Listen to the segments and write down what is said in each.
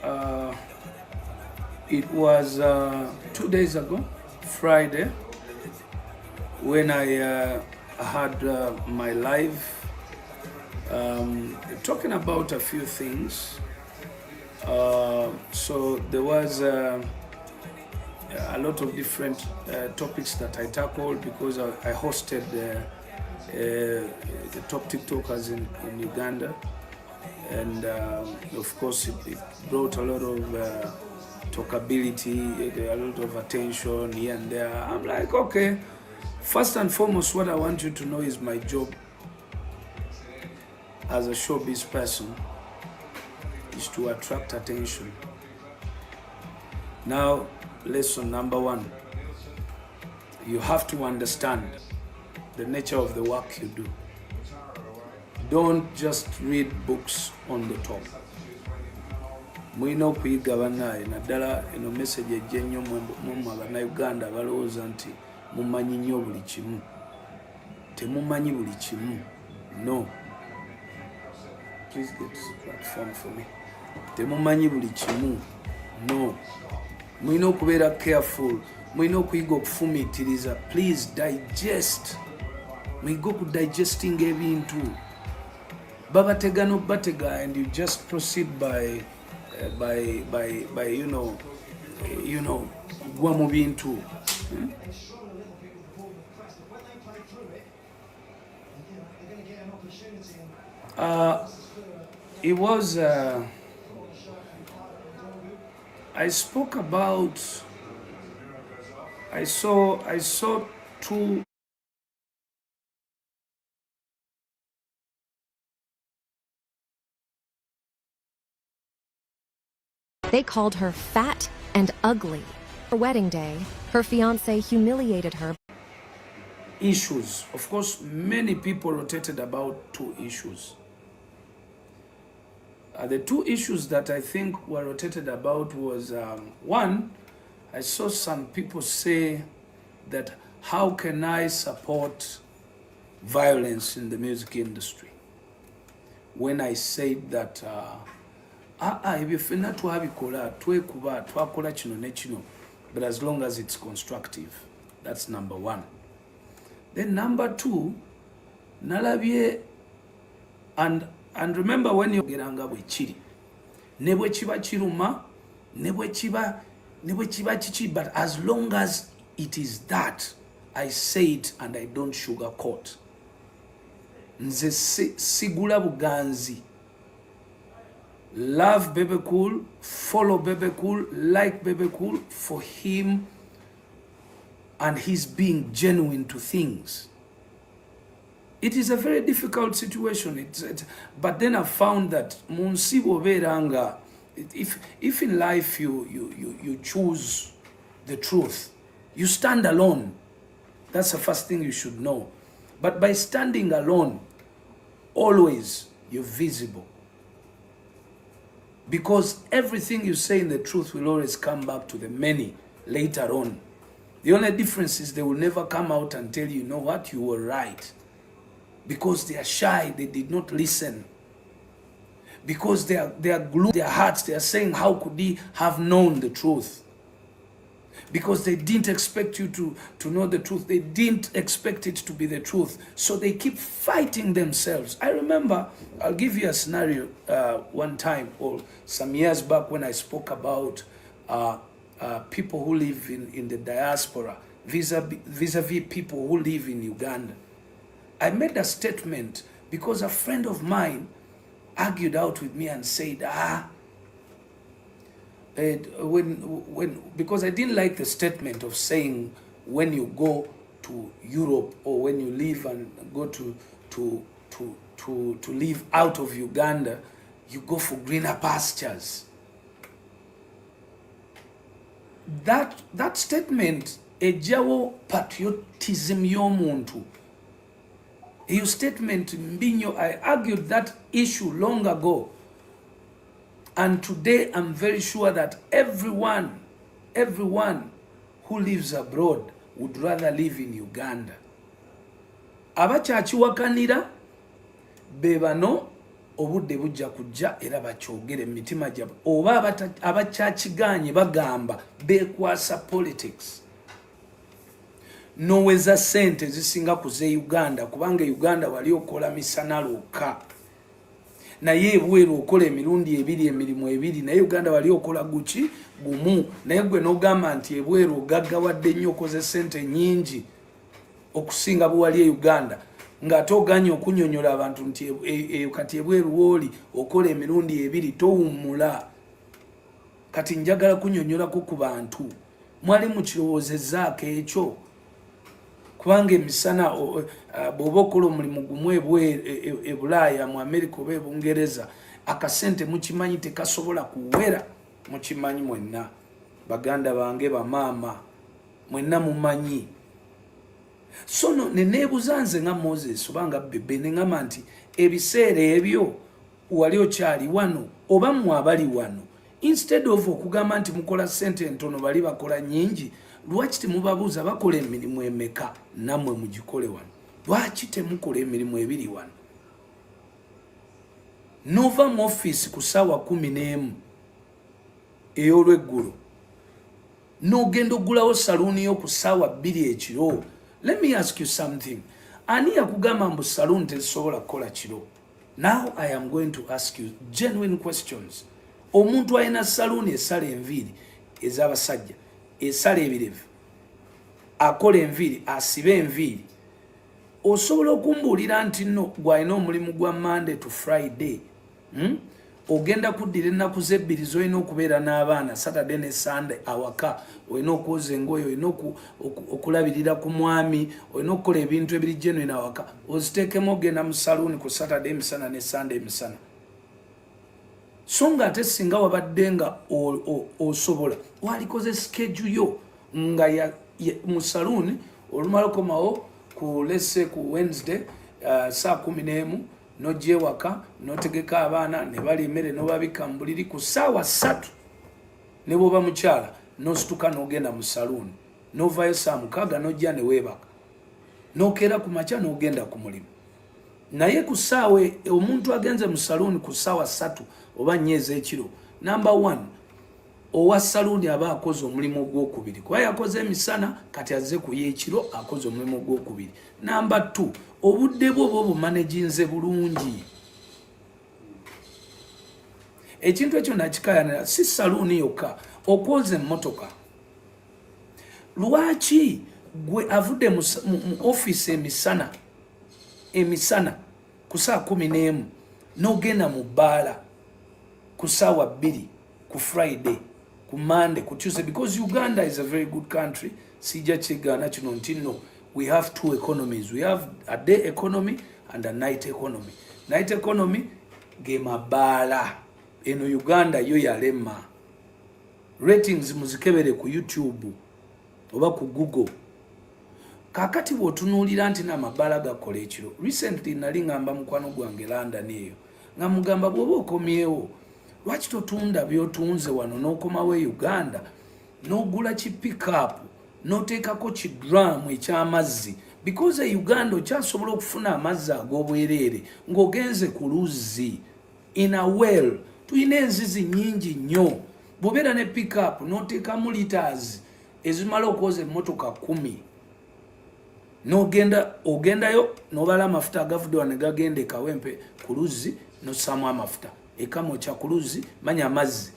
Uh, it was 2 days ago, Friday, when I had my live talking about a few things. So there was a lot of different topics that I tackled because I hosted the top TikTokers in Uganda. And of course, it brought a lot of talkability, a lot of attention here and there. I'm like, okay, first and foremost, what I want you to know is my job as a showbiz person is to attract attention. Now, lesson number one, you have to understand the nature of the work you do. Don't just read books on the top. Mwina okuyiga bannaye naddala eno message ejja nnyo mu Abannayuganda balowooza nti mumanyi nnyo buli kimu. Temumanyi buli kimu. No. Please get this platform for me. Temumanyi buli kimu. No. Mwina okubeera careful. Mwina okuyiga okufumiitiriza. Please digest. Mwiga okudigesting ebintu. Babatega no batega, and you just proceed by gwa mu bintu. It was I spoke about I saw two. They called her fat and ugly. Her wedding day, her fiancé humiliated her. Issues. Of course, many people rotated about two issues. The two issues that I think were rotated about was one, I saw some people say that how can I support violence in the music industry when I said that ebyo ffenna twabikola twekuba twakola kino ne kino, but as long as it's constructive. That's number one. Then number two, nalabye and remember when you geranga bwe kiri ne bwe kiba kiruma ne bwe kiba kiki, but as long as it is that, I say it and I don't sugarcoat. Nze sigula buganzi. Love Bebe Cool, follow Bebe Cool, like Bebe Cool for him and his being genuine to things. It is a very difficult situation. But then I found that munsibo beranga, if in life you choose the truth, you stand alone. That's the first thing you should know. But by standing alone, always you're visible. Because everything you say in the truth will always come back to the many later on. The only difference is they will never come out and tell you, you know what, you were right. Because they are shy, they did not listen. Because they are glued their hearts, they are saying, how could he have known the truth? Because they didn't expect you to know the truth. They didn't expect it to be the truth. So they keep fighting themselves. I remember, I'll give you a scenario one time or some years back when I spoke about people who live in the diaspora vis-a-vis people who live in Uganda. I made a statement because a friend of mine argued out with me and said, because I didn't like the statement of saying when you go to Europe or when you leave and go to live out of Uganda, you go for greener pastures. That statement, ejawo patriotism y'omuntu. Your statement, Mbinyo, I argued that issue long ago. And today I'm very sure that everyone who lives abroad would rather live in Uganda. Abakyakiwakanira bebano obudde bujja kujja era bakyogere emitima gyabwe oba abakyakiganye bagamba bekwasa politics noweza sente zisinga kuze Uganda kubanga Uganda wali okola misana lukka naye ebweru okola emirundi ebiri emirimu ebiri naye Uganda wali okola guki gumu naye gwe n'ogamba nti ebweru ogaggawadde nnyo okoze sente nyingi okusinga bwali Uganda nga toganye okunyonyola abantu nti kati ebweru woli okola emirundi ebiri towumula kati njagala kunyonyolako ku bantu mwali mukirowoozezaako ekyo kubanga emisana bw'oba okola omulimu gumu ebulaaya mu America oba Bungereza akasente mukimanyi tekasobola kuwera mukimanyi mwenna baganda bange bamaama mwenna mumanyi sono neneebuzanze nga Moses obanga bebe neŋŋamba nti ebiseera ebyo wali okyali wano oba mwabali wano instead of okugamba nti mukola sente ntono bali bakola nyingi lwaki temubabuuza bakola emirimu emeka nammwe mugikole wano lwaki temukola emirimu ebiri wano nova mu office ku ssaawa 11 ey'olweggulo n'ogenda oggulawo saluuni yo ku ssaawa 2 ekiro. Let me ask you something. Ani yakugamba mbu saloon tezisobola kukola kiro? Now I am going to ask you genuine questions. Omuntu ayina saloon esala enviiri ez'abasajja, esala ebirevu, akola enviiri, asibe enviiri. Osobola okumbuulira nti no gwalina omulimu gwa Monday to Friday. Ogenda kuddira ennaku z'ebbiri z'olina okubeera n'abaana Saturday ne Sunday awaka, olina okwoza engoye, olina okulabirira ku mwami, olina okukola ebintu ebiri genuine awaka, oziteekemu ogenda mu saloon ku Saturday emisana ne Sunday emisana. So nga ate singa wabadde nga osobola walikoze schedule yo nga mu saloon olumala okomawo ku lesse ku Wednesday saa 11 n'ogyewaka n'otegeka abaana ne bali emmere n'obabika mu buliri ku ssaawa 3 ne bw'oba mukyala n'osituka n'ogenda mu saloon n'ovaayo saa 6 n'ojja ne weebaka n'okeera ku makya n'ogenda ku mulimu. Naye ku ssaawa omuntu agenze mu saloon ku ssaawa 3 oba 4 ez'ekiro, number 1 owa saloon aba akoze omulimu ogwokubiri kuba yakoze emisana kati azze ku y'ekiro akoze omulimu ogwokubiri. Number 2 obudde bwo bwo bumaneginze bulungi. Ekintu ekyo nakikayanira si saloon yokka, okwoza emmotoka. Lwaki gwe avudde mu office emisana ku saa 11 n'ogenda mu bbaala ku ssaawa 2 ku Friday, ku Monday, ku Tuesday? Because Uganda is a very good country. Sijja kigaana kino nti no, we have two economies. We have a day economy and a night economy. Night economy ge mabaala. Eno Uganda yo yalema. Ratings muzikebere ku YouTube oba ku Google. Kakati bw'otunuulira nti n'amabaala gakola ekiro. Recently nali ngamba mukwano gwange London eyo nga mugamba bw'oba okomyewo lwaki totunda by'otunze wano n'okomawo Uganda n'ogula ki pick-up n'oteekako ki drum eky'amazzi, because Uganda okyasobola okufuna amazzi ag'obwereere ng'ogenze ku luzzi in a well. Tuyina enzizi nnyingi nnyo. Bw'obeera ne pick-up n'oteekamu liters ezimala okwoza emmotoka 10 ogendayo n'obala amafuta agavudde wano gagenda ekawempe ku luzzi n'ossaamu amafuta ekamokya ku luzzi manya amazzi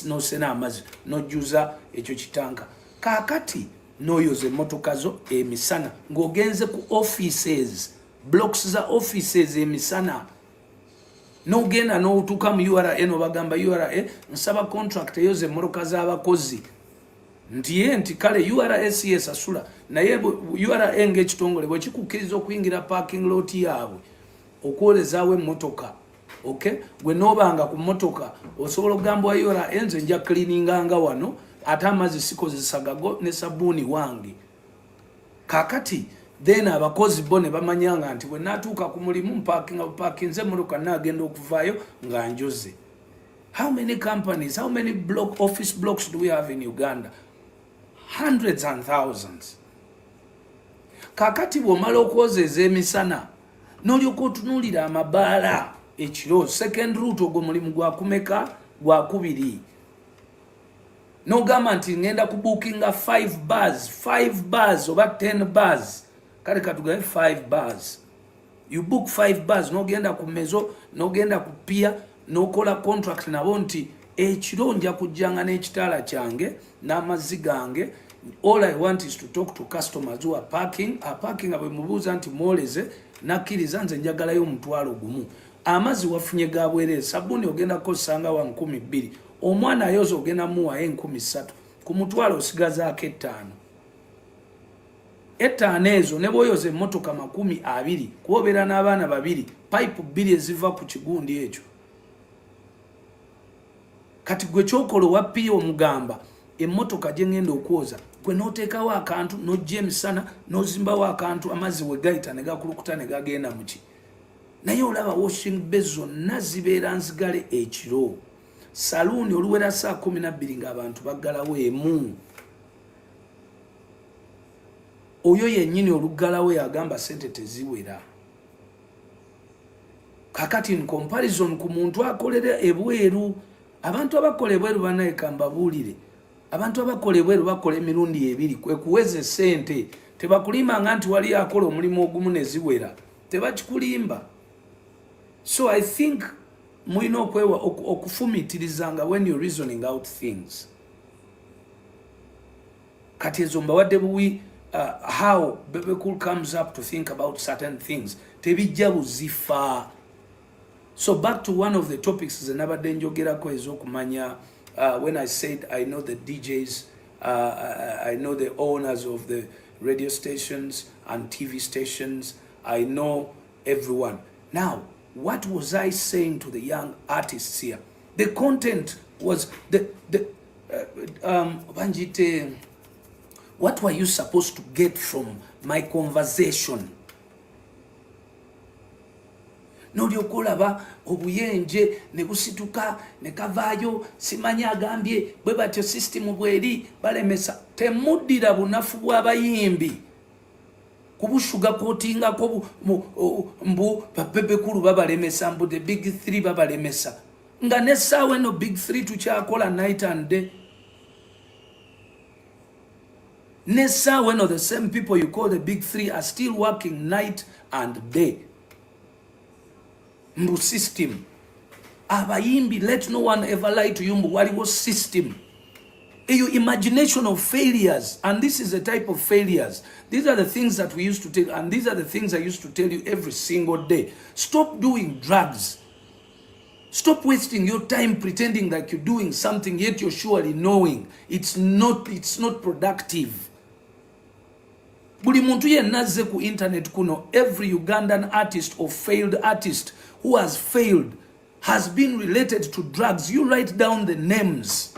n'osena amazzi n'ojjuza ekyo kitanka. Kaakati n'oyoza emmotoka zo emisana ng'ogenze ku offices, blocks za offices emisana, n'ogenda n'otuuka mu URA n'obagamba URA nsaba contract eyoza emmotoka z'abakozi nti kale URS esasula naye URA ng'ekitongole bwe kikukkiriza okuyingira parking lot yaabwe okwolezaawo emmotoka. Okay, gwe n'obanga ku mmotoka osobola okugamba wa URA nze nja cleaninganga wano ate amazzi sikozesa ne sabbuuni wange. Kakati then abakozi bo ne bamanyanga nti bwe naatuuka ku mulimu mpakinze emmotoka naagenda okuvaayo nga njoze. How many companies, how many office blocks do we have in Uganda? Hundreds and thousands. Kakati bw'omala okwoza ez'emisana n'olyoka otunuulira amabaala ekiro. Second route ogwo mulimu gwa kumeka gwa kubiri. Nogamba nti ngenda kubookinga 5 bars oba 10 bars. Kale katugaye 5 bars. You book 5 bars, nogenda ku mezo, nogenda ku pia, nokola contract nabo nti ekiro nja kujjanga n'ekitala kyange n'amazzi gange. All I want is to talk to customers who are parking. Parking abe mubuuza nti mwoleze nakkiriza nze njagalayo omutwalo gumu. Amazzi wafunye gabwerere, sabuni ogenda kozesanga wa 12. Omwana ayoza ogenda muwa 13. Ku mutwalo osigazaako 5. 5 ezo ne boyoze emmotoka 20 kuobeera n'abaana 2 pipe 2 eziva ku kigundi ekyo. Kati gwe kyokolo wapi omugamba emmotoka gye ngenda okwoza gwe noteekawo akantu n'ojja emisana n'ozimbawo akantu amazzi we gayita ne gakulukuta ne gagenda muki. Naye olaba washing bay zonna zibeera nzigale ekiro. Saluuni oluwera saa 12 ng'abantu baggalawo emu. Oyo yennyini oluggalawo yagamba sente teziwera. Kakati in comparison ku muntu akolera ebweru, abantu abakola ebweru banaika mbabuulire, abantu abakola ebweru bakola emirundi 2 kwe kuweze sente. Tebakulimanga nti wali akola omulimu ogumu ne ziwera, tebakikulimba. So I think mulina okwewa okufumitirizanga when you're reasoning out things. Kati ezo mbawadde buwi how Bebekul comes up to think about certain things. Tebijja buzifa. So back to one of the topics zenabadde njogerako ezokumanya when I said I know the DJs, I know the owners of the radio stations and TV stations, I know everyone. Now, what was I saying to the young artists here? The content was Banjite, what were you supposed to get from my conversation? Nolyokolaba obuyenje ne busituka ne kavaayo simanya agambye bwe batyo system bweri balemesa. Temuddira bunafu bw'abayimbi kubushuga kotinga ko mbu Bebekul babalemesa, mbu the big 3 babalemesa. Nga nesaawe no big 3 tukyakola night and day. Nessa, when the same people you call the big 3 are still working night and day. Mbu system. Abayimbi, let no one ever lie to you. Mbu wali was system. Your imagination of failures, and this is the type of failures. These are the things that we used to tell, and these are the things I used to tell you every single day. Stop doing drugs. Stop wasting your time pretending like you're doing something, yet you're surely knowing it's not productive. Buli muntu yenna azze ku internet kuno, every Ugandan artist or failed artist who has failed has been related to drugs. You write down the names.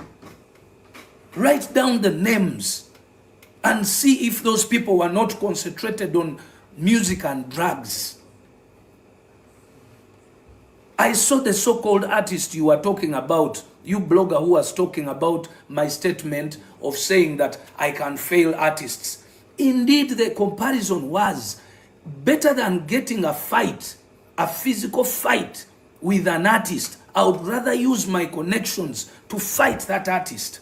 Write down the names and see if those people were not concentrated on music and drugs. I saw the so-called artist you were talking about, you blogger who was talking about my statement of saying that I can fail artists. Indeed, the comparison was better than getting a fight, a physical fight with an artist. I would rather use my connections to fight that artist.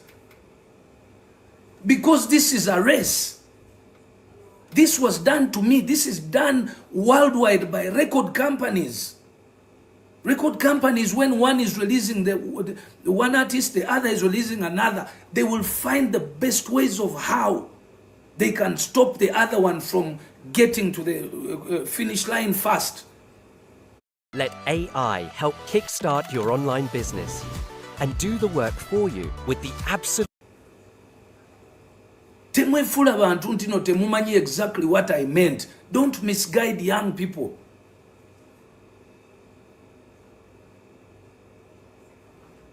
Because this is a race. This was done to me. This is done worldwide by record companies. Record companies, when one is releasing the one artist, the other is releasing another, they will find the best ways of how they can stop the other one from getting to the finish line fast. Let AI help kickstart your online business and do the work for you with the absolute. Temwefula abantu ntino temumanyi exactly what I meant. Don't misguide young people.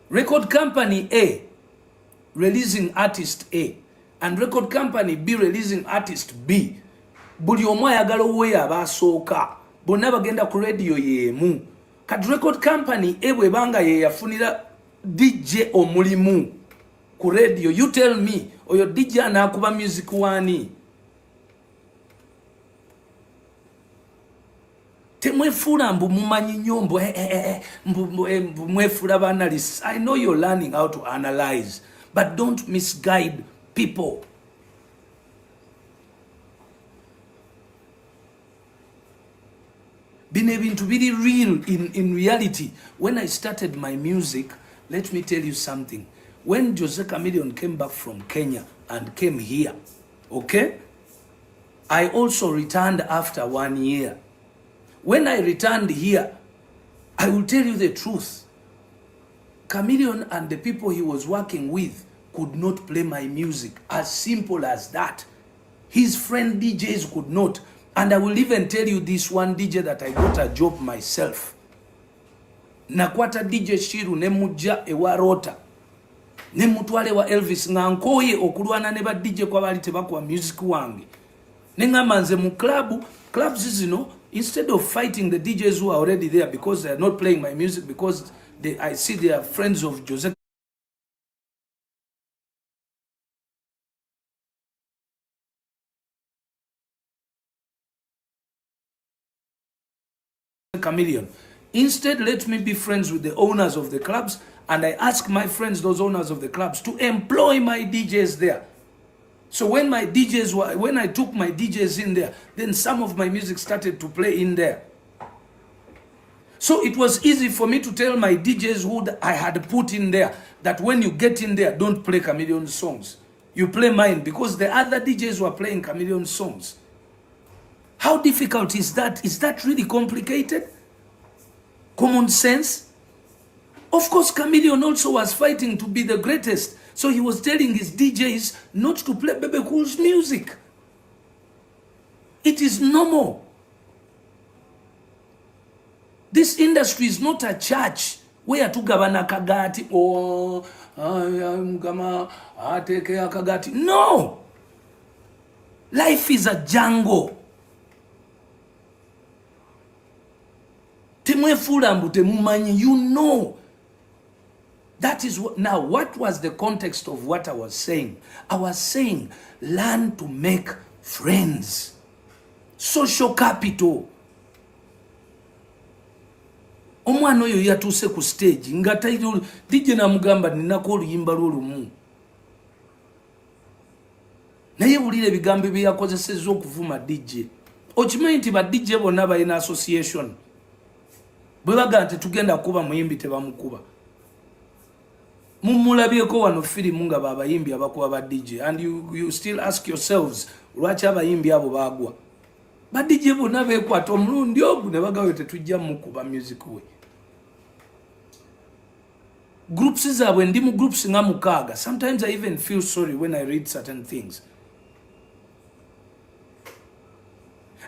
Record company A releasing artist A and record company B releasing artist B. Buli omu ayagala oweya abasooka. Bonna bagenda ku radio yemu. Kati record company A bwe banga ye yafunira DJ omulimu ku radio. You tell me, oyo DJ anakuba music wani? temwefuula mbu mumanyi nnyo mbu mwefuula ba-analysts. I know you're learning how to analyze, but don't misguide people. Bino ebintu biri real in reality. When I started my music, let me tell you something. When Jose Chameleone came back from Kenya and came here, okay, I also returned after 1 year. When I returned here, I will tell you the truth. Chameleone and the people he was working with could not play my music. As simple as that. His friend DJs could not. And I will even tell you this one DJ that I got a job myself. Nakwata DJ Shiru ne mujja ewa Rota. Ne mutwale wa Elvis ngankoye okulwana ne ba DJ kwa bali tebakwa music wange. Ne ngamanze mu clubs zino, instead of fighting the DJs who are already there because they are not playing my music, because I see they are friends of Jose Chameleone. Instead, let me be friends with the owners of the clubs, and I ask my friends, those owners of the clubs, to employ my DJs there. So when I took my DJs in there, then some of my music started to play in there. So it was easy for me to tell my DJs who I had put in there that when you get in there, don't play Chameleone songs. You play mine, because the other DJs were playing Chameleone songs. How difficult is that? Is that really complicated? Common sense? Of course, Chameleone also was fighting to be the greatest. So he was telling his DJs not to play Bebe Cool's music. It is normal. This industry is not a church where tugabana kagati or ateke akagati. No! Life is a jungle. You know. That is what. Now, what was the context of what I was saying? I was saying, learn to make friends. Social capital. Omwana oyo yatuse ku stage nga tayido DJ na mugamba ninako oluyimba lwolumu. Naye bulire bigambo bye yakozesezza okuvuma DJ. Okimanyi nti ba DJ bonna balina association. Bwe baga nti tugenda kuba muyimbi tebamukuba. Mumulabyeko wano firimu nga babayimbi abakuba ba DJ, and you still ask yourselves lwaki abayimbi abo bagwa. Ba DJ bonna bekwata omulundi ogwo ne bagawe tetujja mukuba music we. Groups zaabwe ndi mu groups nga mukaaga. Sometimes I even feel sorry when I read certain things.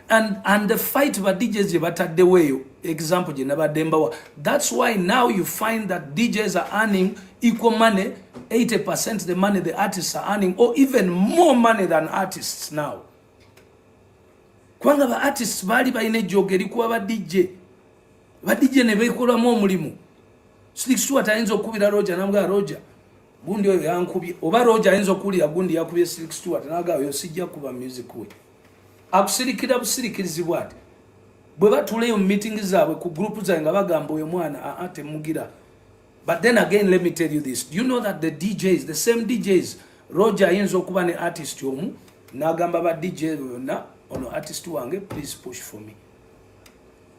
And the fight by DJs batadde weyo, example je nabadembawa. That's why now you find that DJs are earning equal money, 80% the money the artists are earning, or even more money than artists now. Kwanga ba artists bali bayine jogeri kuba ba DJ. Ba DJ ne bekola mu omulimu. Six Stewart ayinza okubira Roger namga Roger. Gundi oyo yankubye. Oba Roger ayinza okulira gundi yakubye Six Stewart naga oyo sijja kuba music we. Akusirikira busirikirizibwa ati bwe batuleyo mu meetings zaabwe ku group zaabwe nga bagamba oyo mwana atemugira. But then again, let me tell you this. Do you know that the DJs, the same DJs, Roger ayinza okuba ne artist omu n'agamba ba DJ yonna ono artist wange please push for me.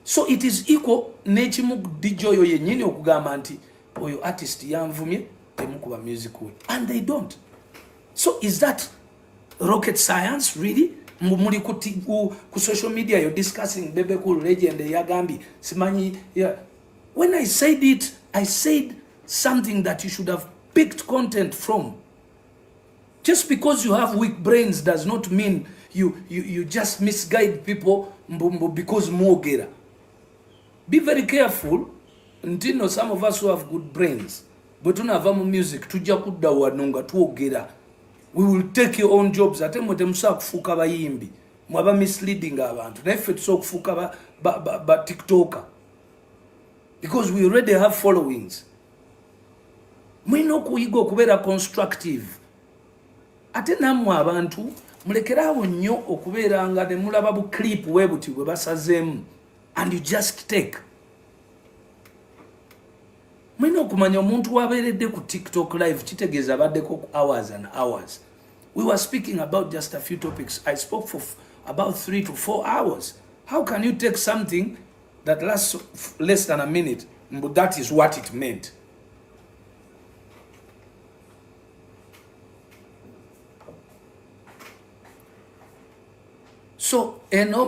So it is equal n'ekimu DJ oyo yennyini okugamba nti oyo artist yanvumye temukuba music we. And they don't. So is that rocket science really? Mumuli ku social media you're discussing Bebe Cool legend yagambi simanyi yeah. When I said it, I said something that you should have picked content from. Just because you have weak brains does not mean you just misguide people because mwogera. Be very careful. Ntino some of us who have good brains but tunava mu music tujja kudda wanonga tuogera. We will take your own jobs. Ate mwete musa kufuka bayimbi. Mwaba misleading abantu. Naife tuso kufuka ba TikToker. Because we already have followings. Mwino kuyigo kubera constructive. Ate namwe abantu mulekerawo nnyo okubeera nga ne mulaba bu clip webuti bwe basazemu. and you just take. Mwino okumanya omuntu wabeeredde ku TikTok live kitegeeza abaddeko hours and hours. We were speaking about just a few topics. I spoke for about 3 to 4 hours. How can you take something that lasts less than a minute, but that is what it meant? So,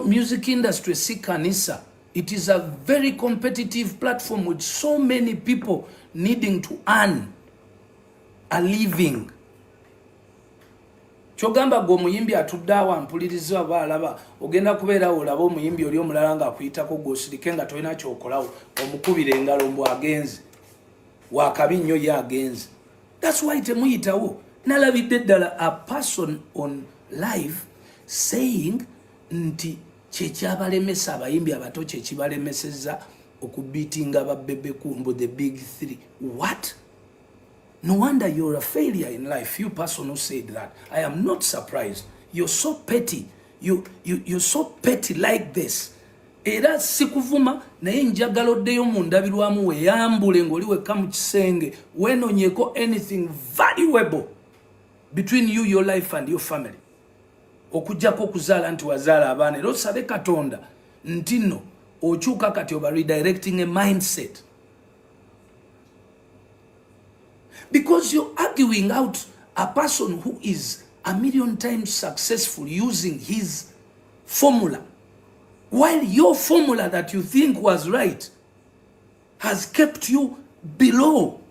music industry, si kanisa, it is a very competitive platform with so many people needing to earn a living. Chogamba go muyimbi atuddawa mpuliriza balaba ogenda kubeera olaba omuyimbi oli omulala nga akuyitako gosirike nga tolina kyokolawo omukubira engalo mbu agenze wakabi nnyo ye agenze. That's why temuyitawo. Nalabidde ddala a person on live saying nti kyekyabalemesa abayimbi abato kyekibalemeseza okubitinga babbebeku mbu the big three. What? No wonder you're a failure in life, you person who said that. I am not surprised. You're so petty. You're so petty like this. Era sikuvuma naye njagala oddeyo mu ndabirwamu weeyambule ng'oli wekka mu kisenge weenonyeko anything valuable between you, your life and your family. Okujjako okuzaala nti wazaala abaana era osabe Katonda nti nno okyuka kati oba redirecting a mindset. Because you're arguing out a person who is a million times successful using his formula, while your formula that you think was right has kept you below.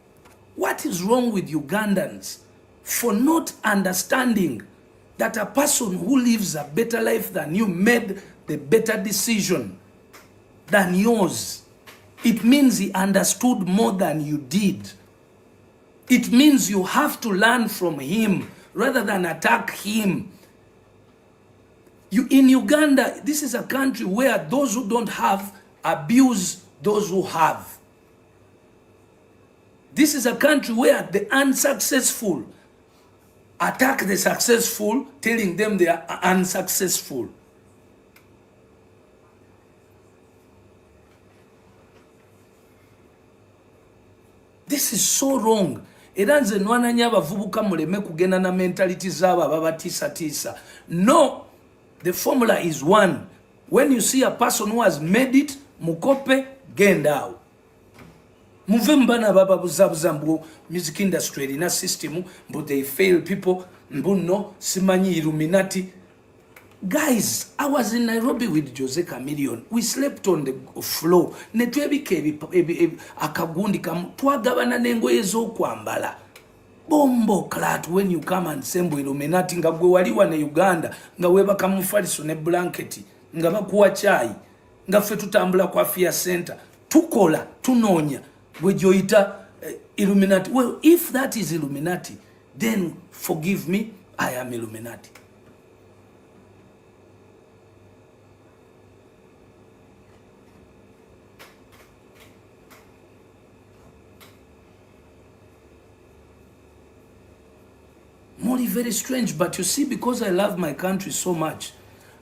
What is wrong with Ugandans for not understanding that a person who lives a better life than you made the better decision than yours? It means he understood more than you did. It means you have to learn from him rather than attack him. In Uganda, this is a country where those who don't have abuse those who have. This is a country where the unsuccessful attack the successful, telling them they are unsuccessful. This is so wrong. Era nze nwananya abavubuka muleme kugenda na mentality zabo ababatiisa. No, the formula is one. When you see a person who has made it, mukope, genda awo. Muve mbana baba buzabuza mbu music industry erina system, mbu they fail people, mbu no, simanyi Illuminati. Guys, I was in Nairobi with Jose Chameleon. We slept on the floor. Netwebike akagundi twagabana n'engoye z'okwambala. Bombo clat when you come and sembo Illuminati nga gwe waliwa ne Uganda nga webaka mufaliso ne blanketi nga bakuwa chai nga ffe tutambula kwa Afia Center tukola tunonya gwe joyita Illuminati. Well, if that is Illuminati, then forgive me, I am Illuminati. Mori, very strange, but you see, because I love my country so much,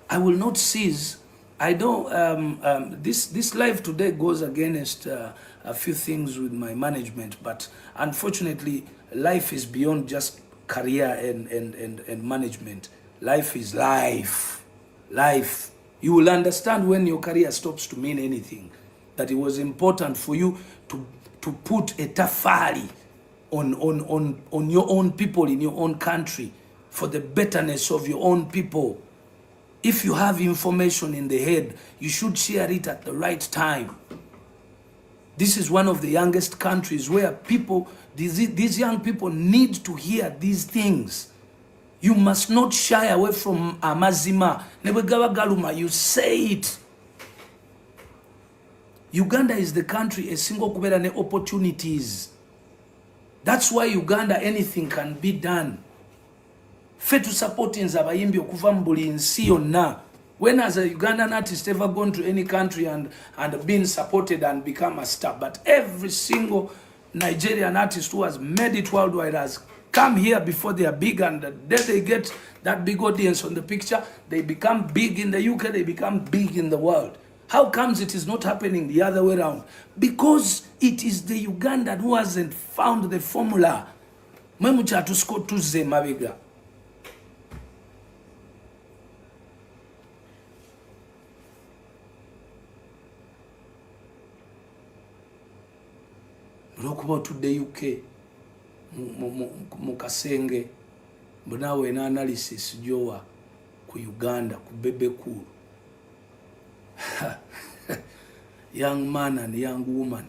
I will not cease. I don't, this life today goes against a few things with my management, but unfortunately, life is beyond just career and management. Life is life. Life. You will understand when your career stops to mean anything, that it was important for you to put a tafari on your own people in your own country for the betterness of your own people. If you have information in the head, you should share it at the right time. This is one of the youngest countries where people, these young people need to hear these things. You must not shy away from amazima. Nebwegabagaluma, you say it. Uganda is the country a single kubera ne opportunities. That's why Uganda, anything can be done. Fetu supporting abayimbi okuva mbuli nsi yonna. When has a Ugandan artist ever gone to any country and been supported and become a star? But every single Nigerian artist who has made it worldwide has come here before they are big, and then they get that big audience on the picture. They become big in the UK, they become big in the world. How comes it is not happening the other way around? Because it is the Ugandan who hasn't found the formula. Mwe mukyatusko tuzze mabega. Olwokuba otudde UK mu kasenge mbonaawe ena analysis gyowa ku Uganda ku Bebe Cool. Young man and young woman.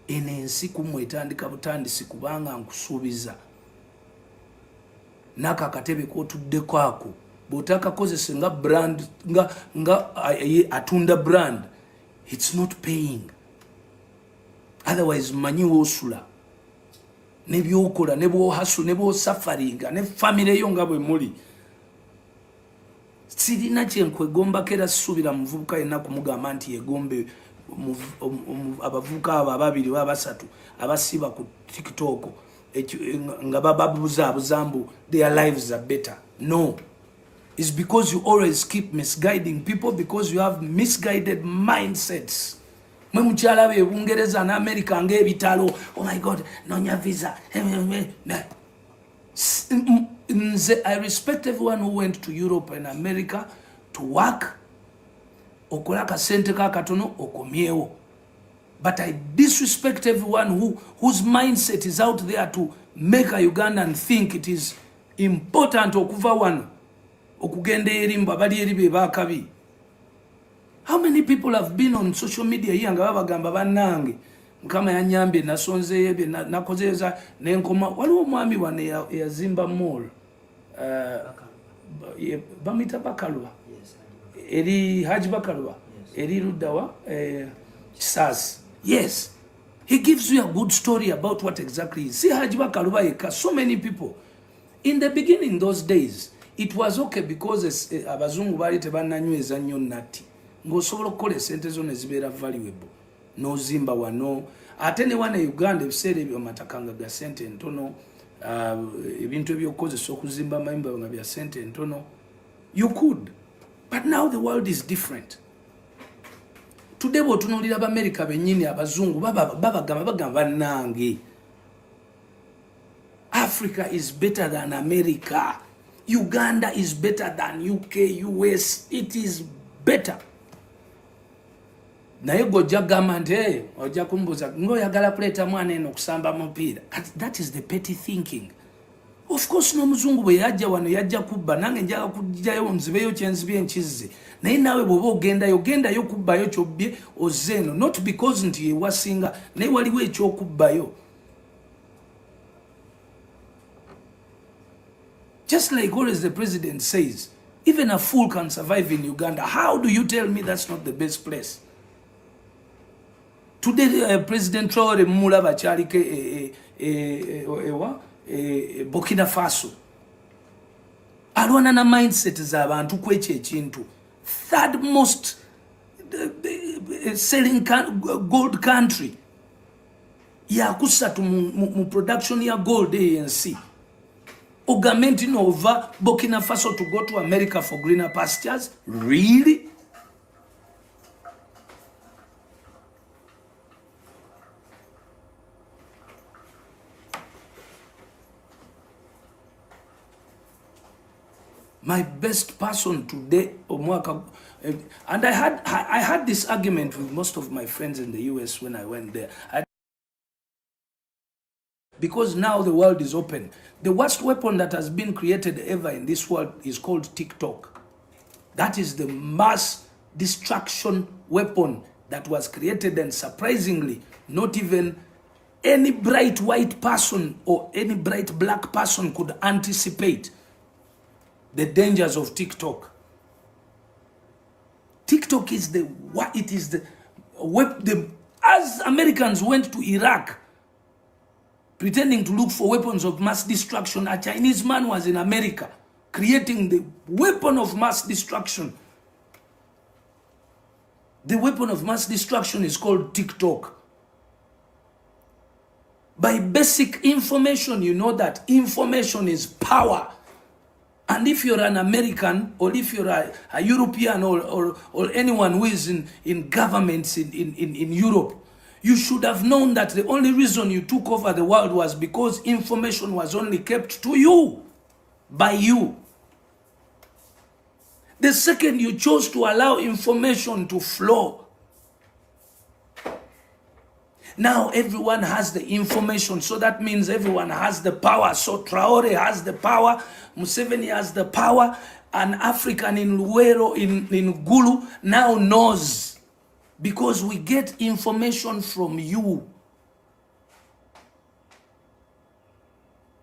Eno ensi kumwe etandika butandisi kubanga nkusuubiza. Naka akatebe k'otuddeko ako bw'otakakozese nga brand nga atunda brand, it's not paying. Otherwise manyi woosula ne byokola ne bwohasu ne bwosafaringa ne famire yo nga bwe muli. Sirina kyenkwegombako era sisuubira muvubuka yenna kumugamba nti yegombe abavubuka abo ababiri oba abasatu abasiba ku TikTok nga bababuzaabuza mbu their lives are better. No. It's because you always keep misguiding people, because you have misguided mindsets. Mwe mukyala be Bungereza na America ng'ebitalo, oh my God, nonya visa. I respect everyone who went to Europe and America to work. Okola kasente ka katono okomyewo. But I disrespect everyone whose mindset is out there to make a Ugandan think it is important okuva wano okugenda eri mbabali eri be bakabi. How many people have been on social media here nga babagamba bannange Mukama yanyambye nasonze yebe nakozeza nenkoma waliwo mwami wane yazimba mall bamita Bakalwa eri Haji Bakalwa eri Rudawa Kisasi. Yes, he gives you a good story about what exactly is. See Haji Bakalwa eka so many people in the beginning those days it was okay because abazungu bali tebananyweza nnyo nati ng'osobola okukola esente zo ne zibeera valuable n'ozimba wano ate ne wana Uganda ebiseera ebyo amataka nga bya sente ntono ebintu ebyokukozesa okuzimba amayumba nga bya sente ntono. You could, but now the world is different. Today bw'otunuulira Abamerika bennyini abazungu bagamba bannange Africa is better than America. Uganda is better than UK, US. It is better. Naye gojja gamba nti ojja kumbuza ng'oyagala kuleeta mwana eno kusamba mupiira. That is the petty thinking. Of course n'omuzungu bwe yajja wano yajja kubba nange njala kujjayo nzibeyo kyenzibye enkizze. Naye naawe bw'oba ogendayo kubbayo kyobbye ozze eno. Not because nti yewasinga naye waliwo ekyokubbayo. Just like always the president says, even a fool can survive in Uganda. How do you tell me that's not the best place? Today, President Traore mulaba kyalike Burkina Faso. Alwana na mindset z'abantu kwekyo ekintu. Third most selling gold country. Yakusatu mu production ya gold ANC. Augmenting over Burkina Faso to go to America for greener pastures? Really? My best person today, and I had this argument with most of my friends in the US when I went there. Because now the world is open. The worst weapon that has been created ever in this world is called TikTok. That is the mass destruction weapon that was created, and surprisingly, not even any bright white person or any bright black person could anticipate the dangers of TikTok. TikTok is as Americans went to Iraq pretending to look for weapons of mass destruction, a Chinese man was in America creating the weapon of mass destruction. The weapon of mass destruction is called TikTok. By basic information, you know that information is power. And if you're an American, or if you're a European, or anyone who is in governments in Europe, you should have known that the only reason you took over the world was because information was only kept to you, by you. The second you chose to allow information to flow, now everyone has the information, so that means everyone has the power. So Traore has the power, Museveni has the power, an African in Luwero, in Gulu now knows, because we get information from you.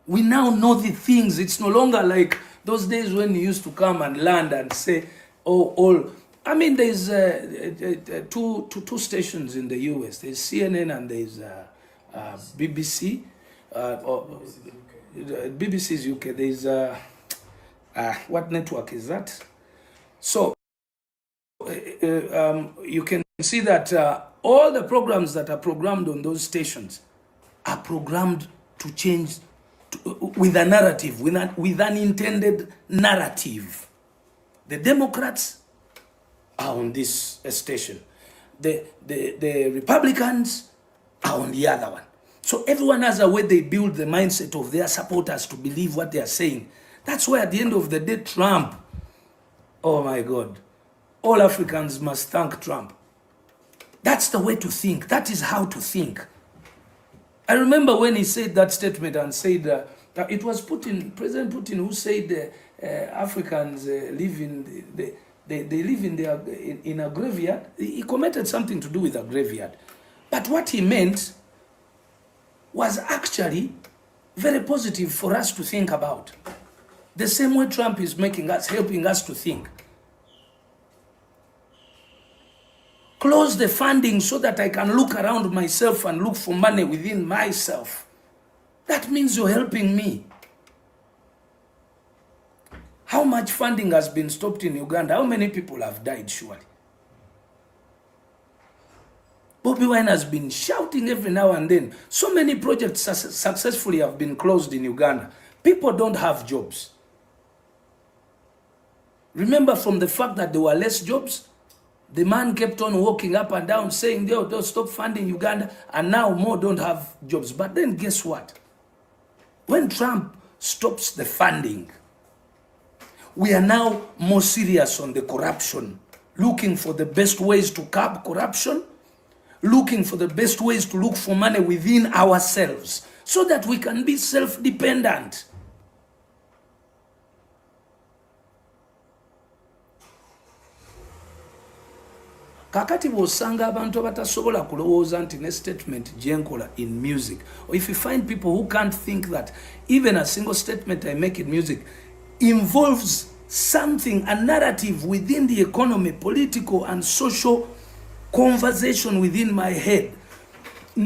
We now know the things. It's no longer like those days when you used to come and land and say, oh, all. I mean, there's two stations in the US. There's CNN and there's BBC. BBC is UK. There's what network is that? So you can see that all the programs that are programmed on those stations are programmed to change with a narrative, with an intended narrative. The Democrats are on this station. The Republicans are on the other one. So everyone has a way they build the mindset of their supporters to believe what they are saying. That's why at the end of the day, Trump, oh my God, all Africans must thank Trump. That's the way to think. That is how to think. I remember when he said that statement and said that it was Putin, President Putin, who said Africans live in they live in a graveyard. He commented something to do with a graveyard, but what he meant was actually very positive for us to think about. The same way Trump is helping us to think. Close the funding so that I can look around myself and look for money within myself. That means you're helping me. How much funding has been stopped in Uganda? How many people have died, surely? Bobi Wine has been shouting every now and then. So many projects successfully have been closed in Uganda. People don't have jobs. Remember, from the fact that there were less jobs, the man kept on walking up and down saying they'll stop funding Uganda, and now more don't have jobs. But then guess what? When Trump stops the funding, we are now more serious on the corruption, looking for the best ways to curb corruption, looking for the best ways to look for money within ourselves so that we can be self-dependent. Kakati bw'osanga abantu abatasobola kulowooza nti ne statement gyenkola in music, or if you find people who can't think that even a single statement I make in music involves something, a narrative within the economy, political and social conversation within my head,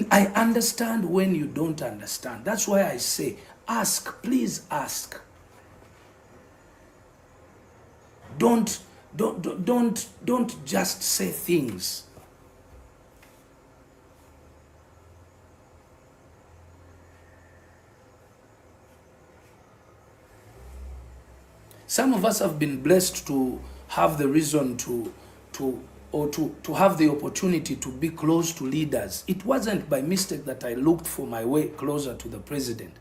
I understand when you don't understand. That's why I say, ask, please ask. Don't just say things. Some of us have been blessed to have the reason to have the opportunity to be close to leaders. It wasn't by mistake that I looked for my way closer to the president,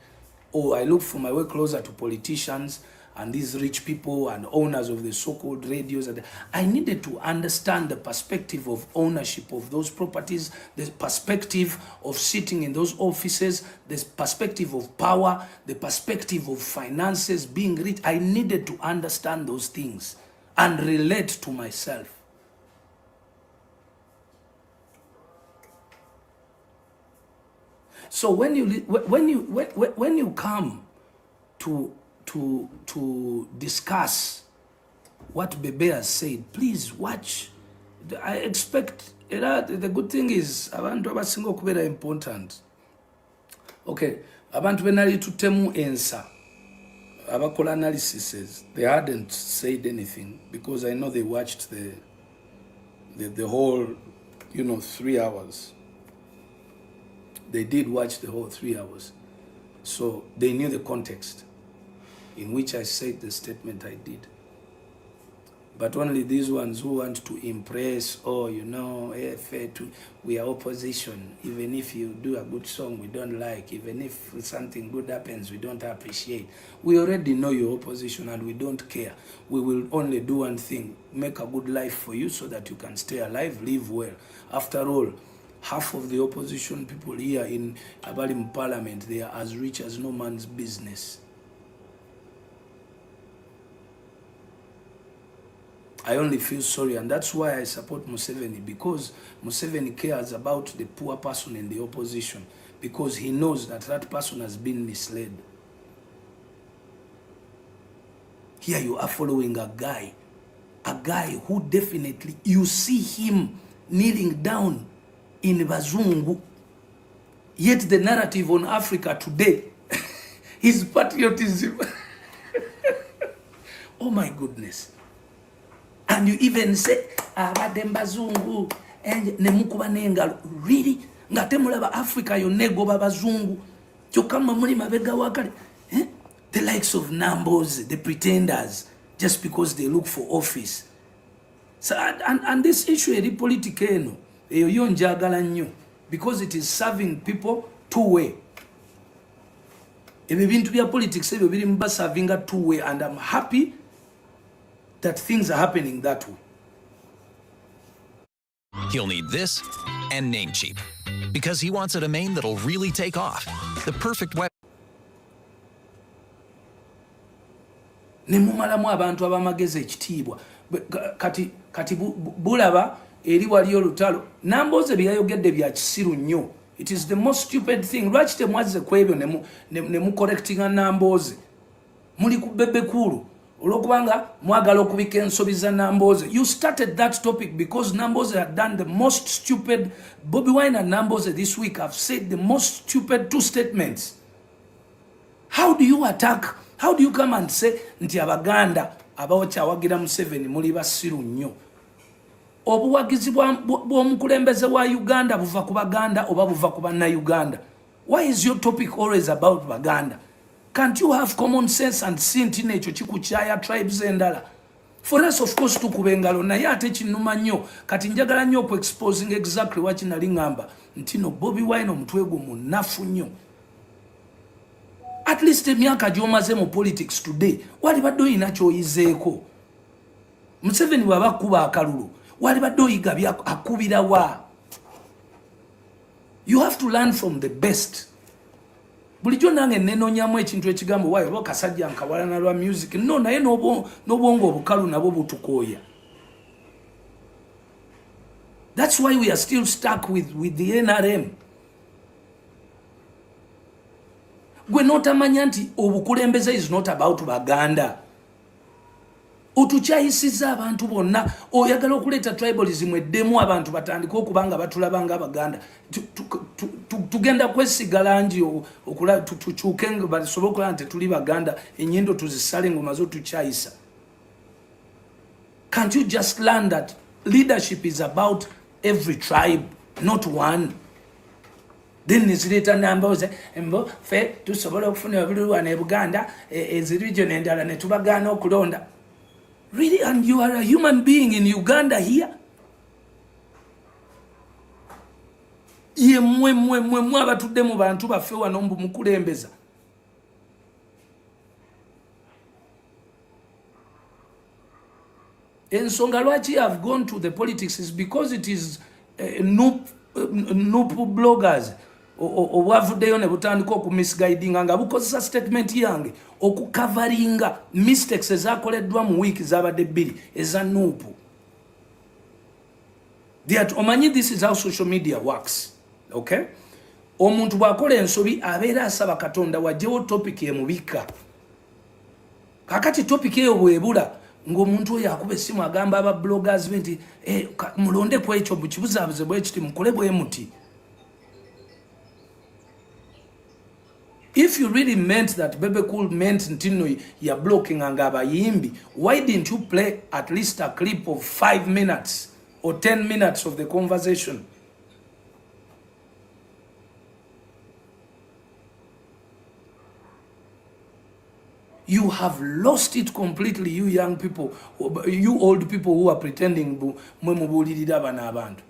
or I looked for my way closer to politicians and these rich people and owners of the so-called radios. I needed to understand the perspective of ownership of those properties, the perspective of sitting in those offices, the perspective of power, the perspective of finances, being rich. I needed to understand those things and relate to myself. So when you come to discuss what Bebe has said, please watch. I expect the good thing is abantu abasinga okubeera important. Okay, abantu benali tutemu ensa abakola analysis, they hadn't said anything because I know they watched the whole 3 hours. They did watch the whole 3 hours, so they knew the context. in which I said the statement I did. But only these ones who want to impress, or we are opposition. Even if you do a good song we don't like, even if something good happens we don't appreciate. We already know your opposition and we don't care. We will only do one thing: make a good life for you so that you can stay alive, live well. After all, half of the opposition people here in Abalim Parliament, they are as rich as no man's business. I only feel sorry, and that's why I support Museveni, because Museveni cares about the poor person in the opposition, because he knows that that person has been misled. Here you are following a guy who definitely, you see him kneeling down in Bazungu, yet the narrative on Africa today is patriotism. Oh my goodness. And you even say, abadde Bazungu, and nemukuba n'engalo. Really? Nga temulaba Africa yonna egoba Bazungu. Kyokka muli mabega wakali. The likes of Nambos, the pretenders, just because they look for office. So, and this issue eri politika eno, eyo yo njagala nnyo, because it is serving people two-way. Ebyo bintu bya politics ebyo biri mba serving a two-way, and I'm happy that things are happening that way. He'll need this and Namecheap, because he wants a domain that'll really take off. The perfect web. Nemumalamu abantu abamagezi ekitiibwa. Kati bulaba eri wali olutalo. Nambooze byayogedde bya kisiru nnyo. It is the most stupid thing. Lwaki temwazze ku ebyo ne correctinga Nambooze? Muli ku Bebekulu. Olwokubanga mwagala okubika ensobi za Nambooze. You started that topic because Nambooze had done the most stupid. Bobi Wine and Nambooze this week have said the most stupid two statements. How do you attack? How do you come and say nti Abaganda abawakyawagira Museveni muli basiru nnyo? Obuwagizi bw'omukulembeze wa Uganda buva ku Baganda oba buva ku Bannayuganda? Why is your topic always about Baganda? Can't you have common sense and see nti nekyo kikukyaya tribes endala? For us, of course, tukube engalo naye ate kinuma nnyo. Kati njagala nnyo ku exposing exactly what nali ngamba nti no Bobi Wine omutwe gwo munafu nnyo. At least emyaka gy'omaze mu politics today, wali badde oyina ky'oyizeeko. Museveni bw'aba kuba akalulu, wali badde oyiga akubira wa? You have to learn from the best. Bulijjo nange nenoonyamu ekintu ekigambo waayo oba kasajja nkawalana lwa music. No, naye n'obwongo obukalu nabo butukooya. That's why we are still stuck with the NRM. Gwe notamanya nti obukulembeze is not about Baganda. Otukyayisiza abantu bonna. Oyagala okuleeta tribalism eddemu abantu batandika okubanga batulabanga Abaganda. Tugenda kwesigala nji tukyuke basobola okulaba nti tuli Baganda, ennyindo tuzisale ngoma zo tukyayisa. Can't you just learn that leadership is about every tribe, not one? Then nizileta Nambooze embo fe tusobola okufuna obululu Buganda ezi region endala ne tubagaana okulonda. Really? And you are a human being in Uganda here? Ye mwe abatudde mu bantu baffe wano mbu mukulembeza. Ensonga lwaki have gone to the politics is because it is noob bloggers obwavuddeyo ne butandika okumisguidinga nga bukozesa statement yange okukavaringa mistakes ezakoleddwa mu wiiki zabadde bbiri eza nuupu. Omanyi this is how social media works. Okay? Omuntu bw'akola ensobi abeera asaba Katonda wajjewo topic emubika. Kakati topic eyo bwebula ng'omuntu oyo akuba essimu agamba aba bloggers be nti mulonde ku ekyo bukibuzaabuze bwe kiti mukole bwe muti. If you really meant that Bebe Cool meant ntino ya blocking anga abayimbi, why didn't you play at least a clip of 5 minutes or 10 minutes of the conversation? You have lost it completely, you young people, you old people who are pretending mwe mubulirira abana abantu.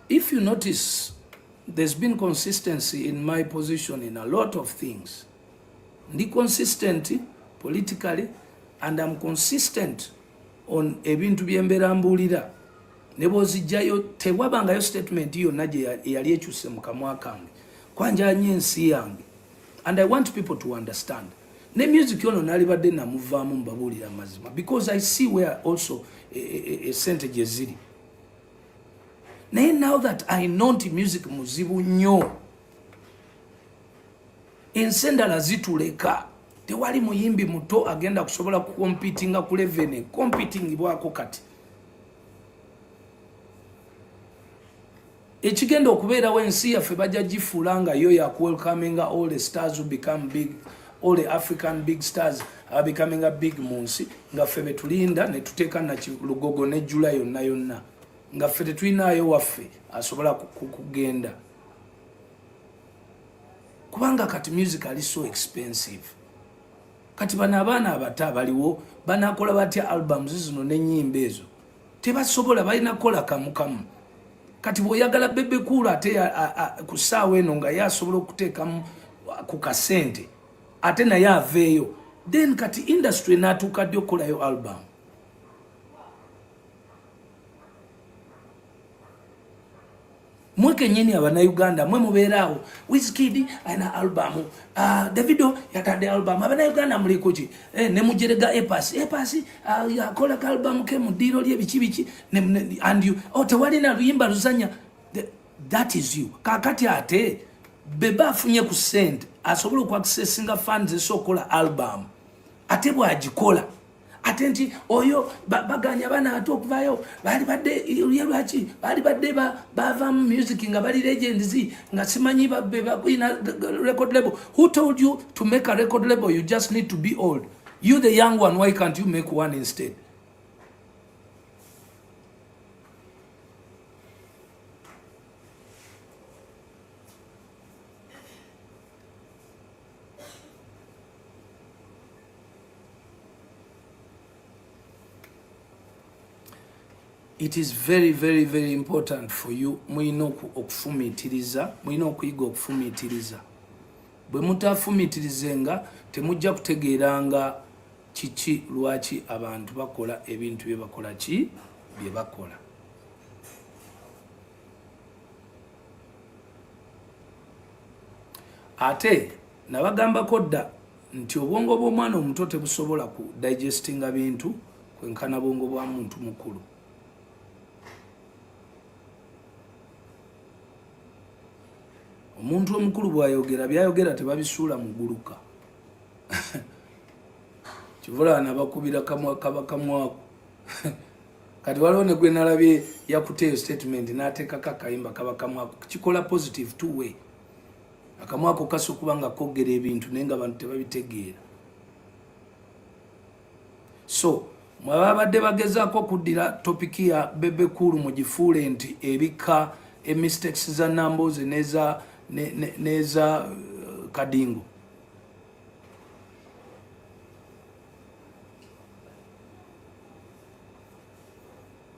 If you notice, there's been consistency in my position in a lot of things. Ndi consistent politically, and I'm consistent on ebintu byembera mbulira. Nebo zijjayo tewabangayo statement hiyo naje yali ekyuse mu kamwa kange. Kwanja nyensi yange. And I want people to understand. Ne music yono nalibadde namuvaamu mbabulira mazima, because I see where also a percentage ziri. Now that I know the music muzibu nnyo, ensendala zituleka, tewali muyimbi muto agenda kusobola competinga ku level competing bwako kati. Ekigenda okubeera wensi yaffe bajja gifulanga yo ya welcoming all the stars who become big, all the African big stars are becoming a big munsi, nga ffe betulinda ne tuteeka na lugogo ne jula yonna yonna. Nga ffe tetulinayo waffe asobola kugenda, kubanga kati music ali so expensive. Kati bana abaana abata baliwo banakola batya albums zino n'ennyimba ezo tebasobola, balina kola kamukamu. Kati bw'oyagala Bebe Cool ate ku ssaawa eno nga yasobola okuteekamu ku kasente ate naye aveeyo, then kati industry n'atuuka ddi okukolayo album. Mweke nyini abana Uganda mwe mubeeraawo, Wizkid ana album, Davido yatadde album, abana Uganda muliko ki? Ne mujerega epasi yakola ka album ke mu ddiiro lye biki and you tewalina luyimba luzanya. That is you. Kakati ate Beba afunye ku sente asobola okwaccessinga funds esokola album, ate bw'agikola ate nti oyo baganya bana ate okuvayo bali badde lwaki bali badde bava mu music nga bali legends nga simanyi bakwina record label. Who told you to make a record label? You just need to be old. You the young one, why can't you make one instead? It is very, very, very important for you mwino okufumitiriza, mwino okuyiga okufumitiriza. Bwe mutafumitirizenga temujja kutegeeranga kiki lwaki abantu bakola ebintu bye bakola ki bye bakola. Ate nabagambako dda nti obwongo bw'omwana omuto tebusobola ku digestinga bintu kwenkana bwongo bwa muntu mukulu. Omuntu omukulu bw'ayogera byayogera tebabisuula mu guluka. Kivula nabakubira kabakamwako. Kati waliwo ne gwe nalabye yakuteeyo statement n'ateekako akayimba kabakamwako. Kikola positive two way. Akamwako kaso kubanga kogera ebintu naye nga abantu tebabitegeera. So mwabadde bagezaako okuddira topiki ya Bebe Cool mu gifuule nti ebika mistakes za Namboze neza Kadingo.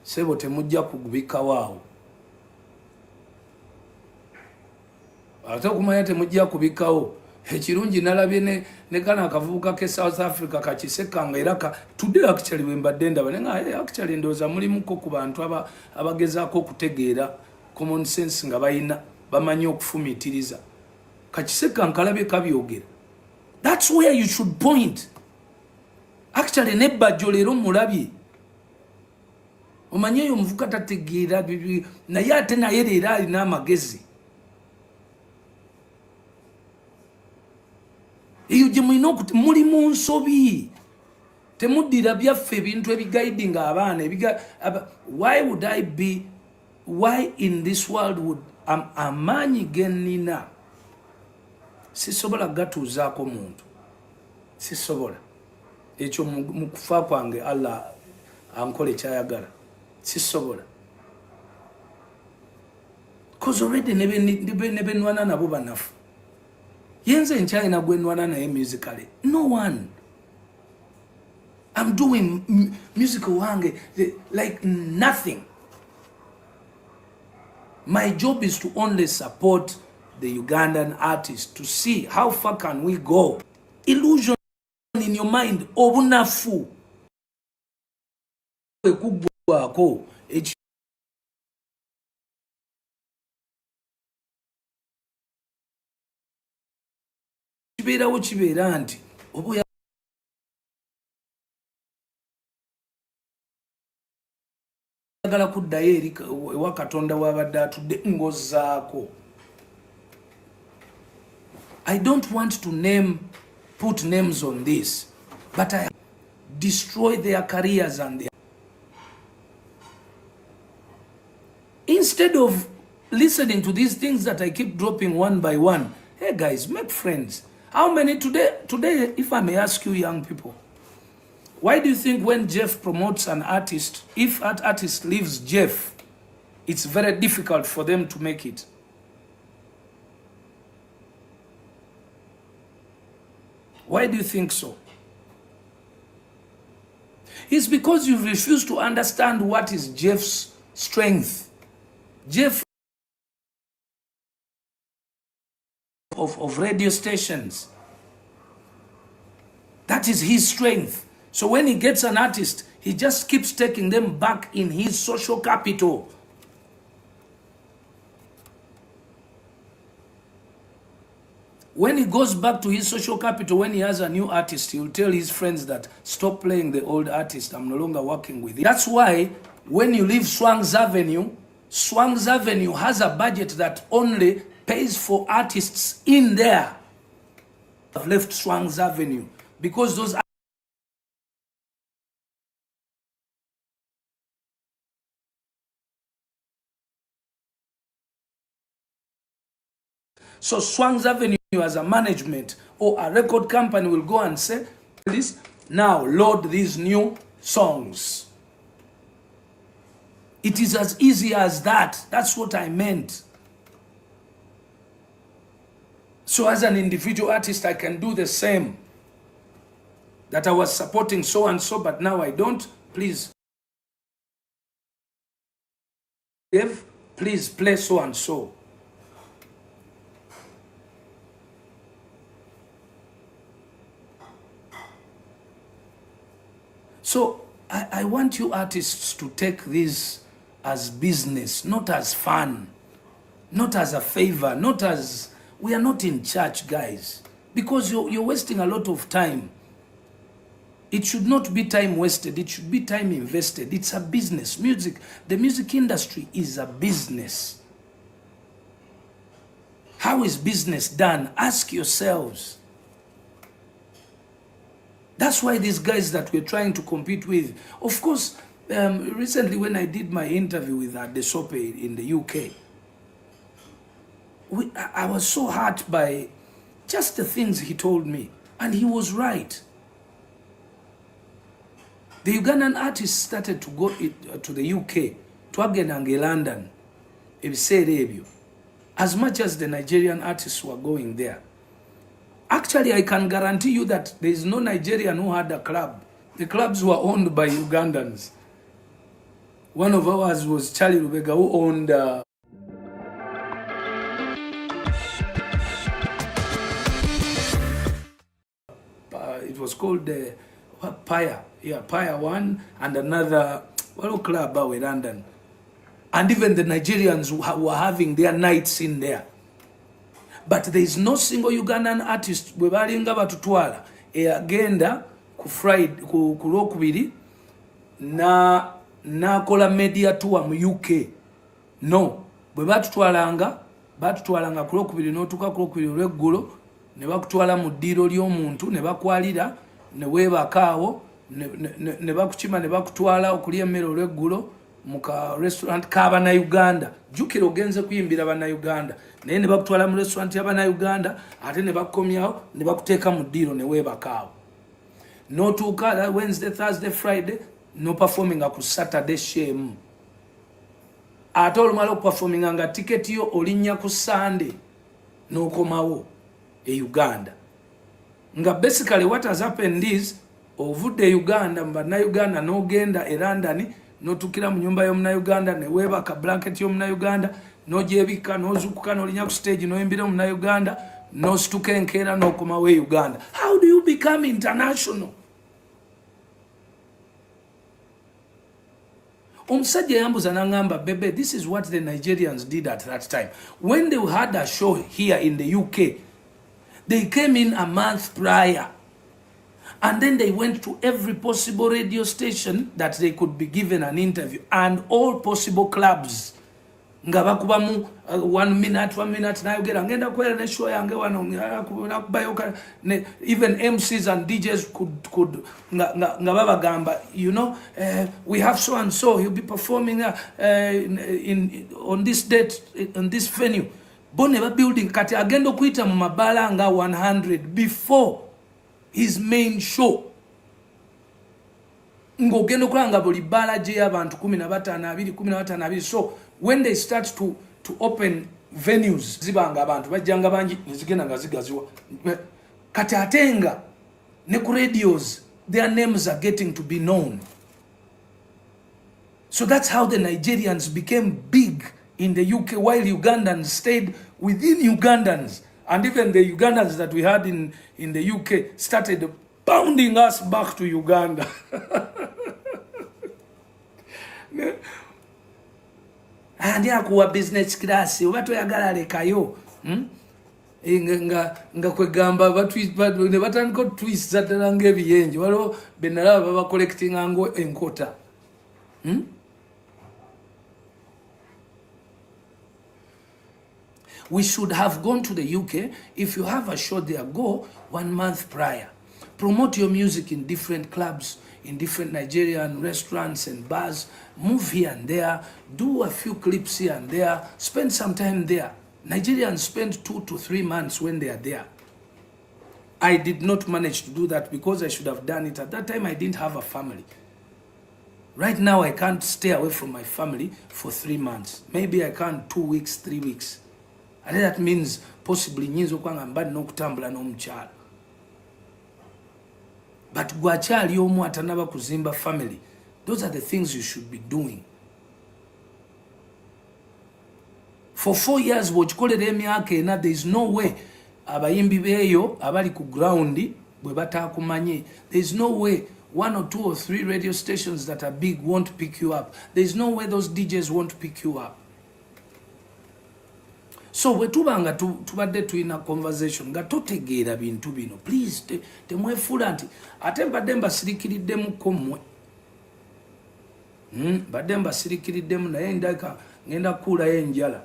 Sebo temujja kugubika waawo. Ate kumanya temujja kubikawo. Ekirungi nalabye ne kana akavubuka ke South Africa kakisekanga era today actually wembadde ndaba nenga actually ndoza mulimu ko ku bantu abagezaako okutegeera common sense nga bayina bamanyi okufumitiriza. Kakiseka nkalabye kabyogera. That's where you should point. Actually nebajjo leero mulabye. Omanye yo mvuka tategeera naye ate naye leero alina amagezi. Eyo gye mulina okuti muli mu nsobi. Temuddira byaffe ebintu ebiguiding abaana. Why in this world would amaanyi genina sisobola gatuuzaako muntu? sisobola ekyo mu kufa kwange Allah ankole kyayagala sisobola cause already nebe nwana nabo banafu yenze nkyalina gwe nwana naye musically no one. I'm doing musical wange like nothing. My job is to only support the Ugandan artists to see how far can we go. Illusion in your mind obunafu ekugwako kibeerawo kibeera nti oba oyagala kuddayo eri ewa Katonda wabadde atudde ngozaako. I don't want to put names on this, but I destroy their careers and their... Instead of listening to these things that I keep dropping one by one, hey guys, make friends. How many today, if I may ask you young people, why do you think when Jeff promotes an artist, if that artist leaves Jeff, it's very difficult for them to make it? Why do you think so? It's because you refuse to understand what is Jeff's strength. Jeff of radio stations. That is his strength. So when he gets an artist, he just keeps taking them back in his social capital. When he goes back to his social capital, when he has a new artist, he will tell his friends that stop playing the old artist. I'm no longer working with it. That's why when you leave Swangs Avenue has a budget that only pays for artists in there. I've left Swangs Avenue because those so Swangs Avenue as a management or a record company will go and say, "This now load these new songs." It is as easy as that. That's what I meant. So as an individual artist, I can do the same. That I was supporting so and so, but now I don't. Please, Dave, please play so and so. So I want you artists to take this as business, not as fun, not as a favor, not as... We are not in church, guys, because you're wasting a lot of time. It should not be time wasted. It should be time invested. It's a business. The music industry is a business. How is business done? Ask yourselves. That's why these guys that we're trying to compete with, of course, recently when I did my interview with Adesope in the UK, I was so hurt by just the things he told me, and he was right. The Ugandan artists started to go to the UK, to London, as much as the Nigerian artists were going there. Actually, I can guarantee you that there is no Nigerian who had a club. The clubs were owned by Ugandans. One of ours was Charlie Lubega, who owned... it was called Paya. Yeah, Paya 1 and another club in London. And even the Nigerians were having their nights in there. But there is no single Ugandan artist bwe balinga batutwala agenda ku Friday ku Lwokubiri na kola media tour mu UK. No, bwe batutwalanga ku Lwokubiri n'otuuka ku Lwokubiri olw'eggulo ne bakutwala mu ddiiro ly'omuntu ne bakwalira ne weebakaawo ne bakukima ne bakutwala okulya emmere olw'eggulo mu ka restaurant k'Abannayuganda. Jjukira ogenze kuyimbira Bannayuganda naye ne bakutwala mu restaurant y'Abannayuganda ate ne bakomyawo ne bakuteeka mu ddiiro ne weebakaawo. no tuuka Wednesday, Thursday, Friday, no performing ku Saturday shame. Ate olumala okuperforminga nga tiketi yo olinya ku Sunday n'okomawo Uganda. Nga basically what has happened is ovudde Uganda Uganda n'ogenda e London n'otukira mu nyumba y'omuna Uganda ne weebaka blanket y'omuna Uganda n'ogyebika n'ozukuka n'olinya ku stage n'oyimbira omuna Uganda n'osituka enkeera n'okomawo Uganda. How do you become international? Omusajja yambuza n'angamba, bebe, this is what the Nigerians did at that time. When they had a show here in the UK, they came in a month prior. And then they went to every possible radio station that they could be given an interview. And all possible clubs. Nga bakubamu 1 minute nayogera ngenda kwera ne show yange wano nakubayoka even MCs and DJs could nga babagamba, you know, we have so and so, he'll be performing on this date on this venue. Bone ba building kati agenda kuita mu mabala nga 100 before his main show. Ngogenda kulanga buli bala je abantu 15 so when they start to open venues zibanga abantu bajjanga bangi nizigenda nga zigaziwa kati atenga ne ku radios their names are getting to be known. So that's how the Nigerians became big in the UK while Ugandans stayed within Ugandans, and even the Ugandans that we had in the UK started pounding us back to Uganda. And yakuwa business class obato yagala lekayo nga kwegamba ne batandika twist zatalanga ebiyenje waliwo benalaba baba collecting ango enkota. We should have gone to the UK. If you have a show there, go 1 month prior. Promote your music in different clubs, in different Nigerian restaurants and bars. Move here and there. Do a few clips here and there. Spend some time there. Nigerians spend 2 to 3 months when they are there. I did not manage to do that because I should have done it. At that time, I didn't have a family. Right now, I can't stay away from my family for 3 months. Maybe I can 2 weeks, 3 weeks. And that means possibly nyinzo kwanga mbadi n'okutambula n'omukyala. But gwachali omu atanaba kuzimba family. Those are the things you should be doing. For 4 years bw'okikolera emyaka ena, there is no way abayimbi beeyo abali ku ground bwe bataakumanye. There is no way 1 or 2 or 3 radio stations that are big won't pick you up. There is no way those DJs won't pick you up. So wetubanga tubadde tuina conversation nga totegeera bintu bino, please temwefula nti ate mbadde mbasirikiriddemu mmwe. Mbadde mbasirikiriddemu naye ndaka ngenda kuulayo enjala.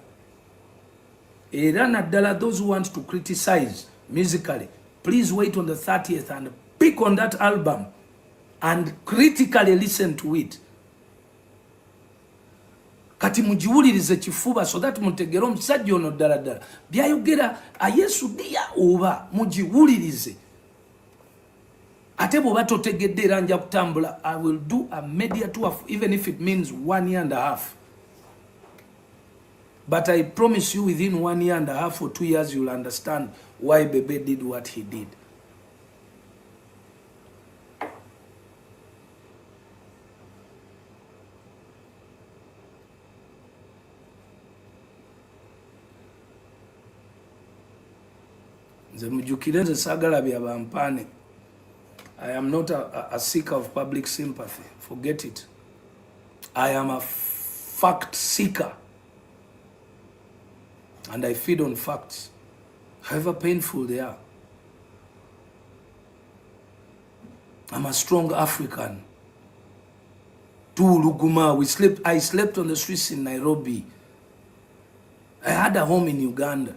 Era naddala those who want to criticize musically, please wait on the 30th and pick on that album and critically listen to it. Kati mujiwulirize kifuba so that mutegera omusajja ono ddala ddala byayogera Yesu dia oba mujiwulirize. Ate bw'oba totegedde era nja kutambula, I will do a media tour even if it means 1 year and a half. But I promise you within 1 year and a half or 2 years you'll understand why Bebe did what he did. I am not a seeker of public sympathy. Forget it. I am a fact seeker. And I feed on facts, however painful they are. I'm a strong African. I slept on the streets in Nairobi. I had a home in Uganda.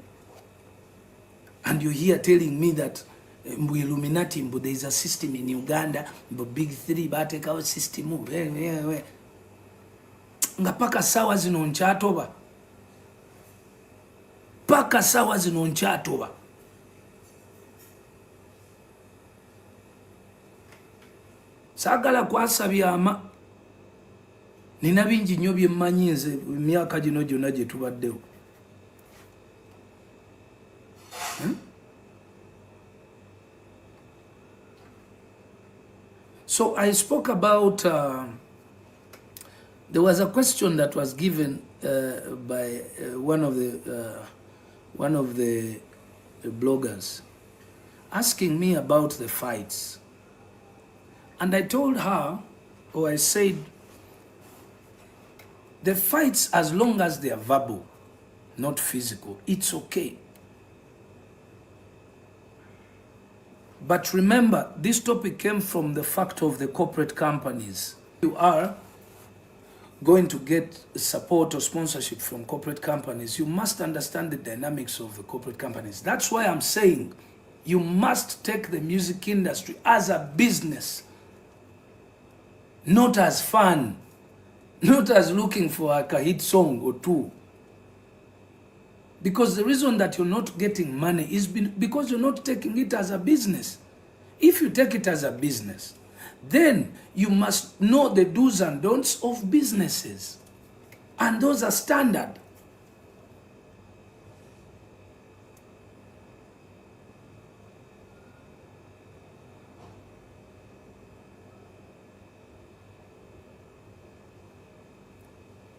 And you're here telling me that Illuminati, but there is a system in Uganda, but Big Three, but take our system. Ngapaka sawa zino nchatoba. Paka sawa zino nchatoba. Saagala kwasa byama. Nina bingi nnyo bye mmanyi nze myaka gino gyonna gye tubaddewo. So I spoke about, there was a question that was given by one of the bloggers asking me about the fights. And I told her, or I said, the fights, as long as they are verbal, not physical, it's okay. But remember, this topic came from the fact of the corporate companies. You are going to get support or sponsorship from corporate companies. You must understand the dynamics of the corporate companies. That's why I'm saying you must take the music industry as a business, not as fun, not as looking for like a hit song or two. Because the reason that you're not getting money is because you're not taking it as a business. If you take it as a business, then you must know the do's and don'ts of businesses. And those are standard.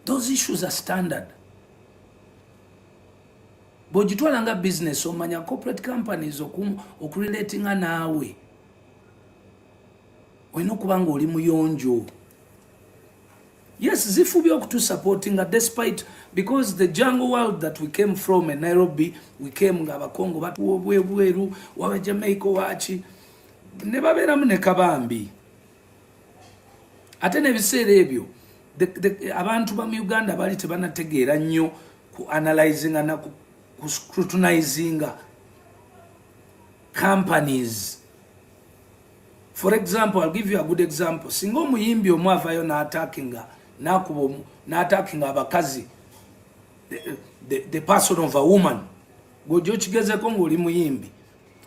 Those issues are standard. Bw'ogitwala nga business omanya corporate companies okurelatinga naawe. Olina okuba nga oli muyonjo. Yes, zifubye okutusupportinga despite, because the jungle world that we came from in Nairobi, we came nga abakongo batuwa obweru, waba Jamaica wachi, ne babeeramu ne kabambi. Ate n'ebiseera ebyo, abantu ba Uganda bali tebanategeera nnyo ku analyzinga na ku scrutinizing companies. For example, I'll give you a good example. Singo muyimbi omwavayo na attacking abakazi, the person of a woman. Gojo chigeze kongo oli muyimbi.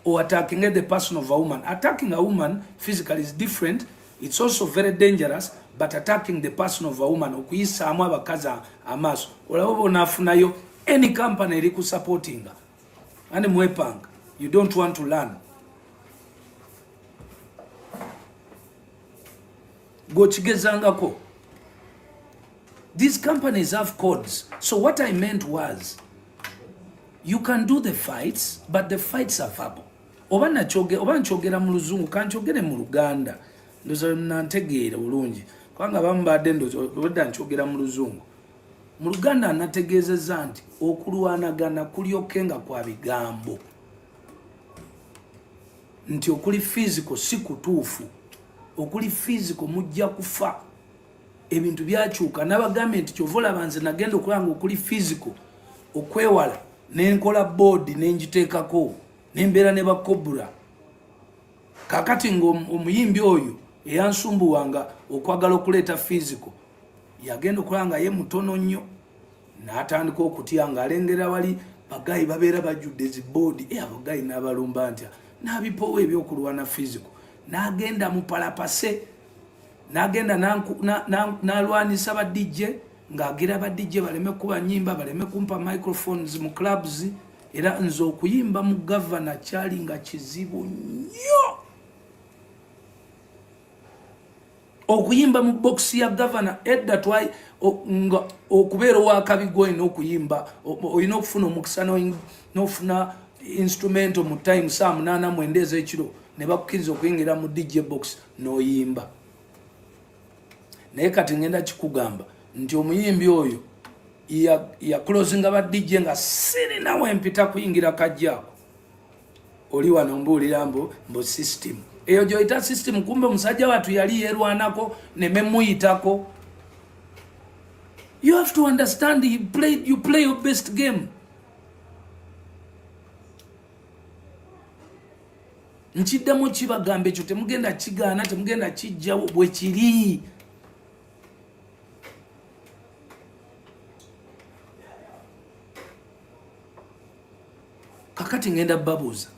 Or attacking the person of a woman. Attacking a woman physically is different. It's also very dangerous. But attacking the person of a woman, okuyisa amwa abakazi amaso, olabo nafunayo any company iliku supporting. Ane mwepanga. You don't want to learn. Gochigezangako. These companies have codes. So what I meant was, you can do the fights, but the fights are verbal. Oba nchogera mu Luzungu, kanchogere mu Luganda. Ndoza nantegeera bulungi. Kwanga bambadde ndoza nchogera mu Luzungu. Mu Luganda nategeezezza nti okulwanagana kulyokenga kwa bigambo. Nti okuli physical si kutuufu. Okuli physical mujja kufa. Ebintu byakyuka n'abagambe nti kyovola banze nagenda okulanga okuli physical okwewala n'enkola board n'enjiteekako n'embeera ne bakobula. Kakati ng'omuyimbi oyo eyansumbuwanga okwagala okuleeta physical yagenda okulanga ye mutono nnyo n'atandika okutya ng'alengera wali bagayi babeera bajjudde zi board abagayi n'abalumba ntya n'abipowa ebyokulwana physical n'agenda mu palapase n'agenda n'alwanisa ba DJ ng'agira ba DJ baleme kuba nyimba baleme kumpa microphones mu clubs era nzo okuyimba mu governor kyali nga kizibu nnyo okuyimba mu box ya governor edda twai nga okubeera wakabigo ino okuyimba olina okufuna omukisa n'ofuna instrumento mu time saa 8 ekiro ne bakukiriza okuyingira mu DJ box n'oyimba. Naye kati ngenda kikugamba nti omuyimbi oyo ya closing aba DJ nga sirina wempita kuyingira kajjako. Oli wano mbuulira mbo system. Eyo gyoyita system kumbe musajja watu yali yerwanako ne memuyitako. You have to understand you play your best game. Nchiddamu kibagambe ekyo temugenda kigaana temugenda kijjawo bwe kiri. Kakati ngenda babuuza.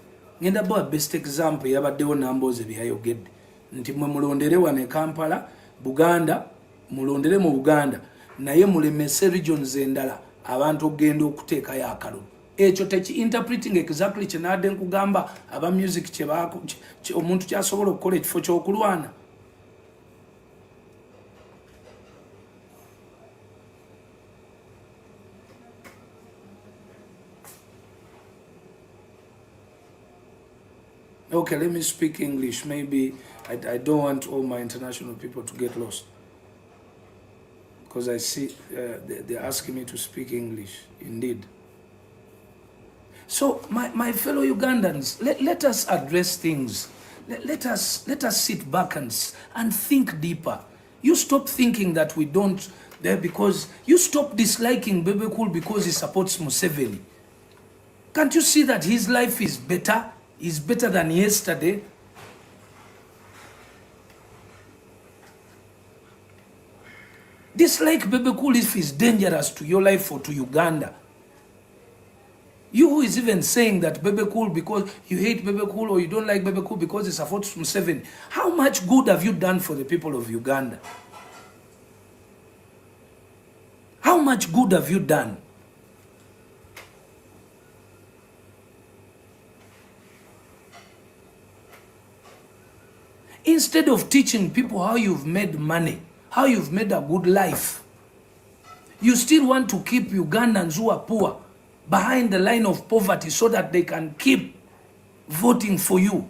Ngenda bawa best example yabaddewo namboze byayogedde. nti mwe mulondere wane Kampala Buganda mulondere mu Buganda naye mulemese regions endala abantu okugenda okuteekayo akalulu ekyo teki interpreting exactly kyenadde nkugamba aba music omuntu kyasobola okukola ekifo ky'okulwana. Okay, let me speak English. Maybe I don't want all my international people to get lost. Because I see they're asking me to speak English, indeed. So, my fellow Ugandans, let us address things. Let us sit back and think deeper. You stop thinking that we don't, because you stop disliking Bebe Cool because he supports Museveni. Can't you see that his life is better? Is better than yesterday? Dislike Bebe Cool if it's dangerous to your life or to Uganda. You who is even saying that Bebe Cool because you hate Bebe Cool or you don't like Bebe Cool because he supports Museveni, how much good have you done for the people of Uganda? How much good have you done? Instead of teaching people how you've made money, how you've made a good life, you still want to keep Ugandans who are poor behind the line of poverty so that they can keep voting for you.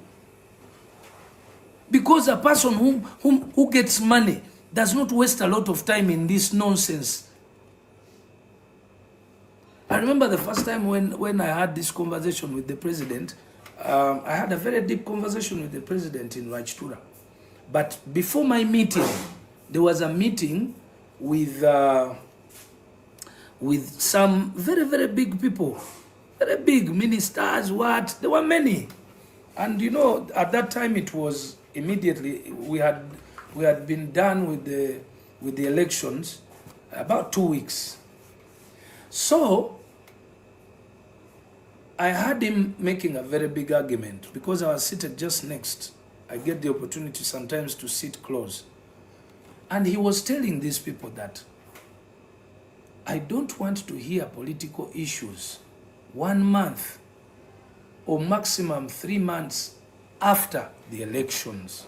Because a person who gets money does not waste a lot of time in this nonsense. I remember the first time when I had this conversation with the president. I had a very deep conversation with the president in Rwachitura. But before my meeting, there was a meeting with some very, very big people, very big ministers, there were many. And you know, at that time it was immediately, we had been done with the elections about 2 weeks. So, I had him making a very big argument because I was seated just next. I get the opportunity sometimes to sit close. And he was telling these people that I don't want to hear political issues 1 month or maximum 3 months after the elections.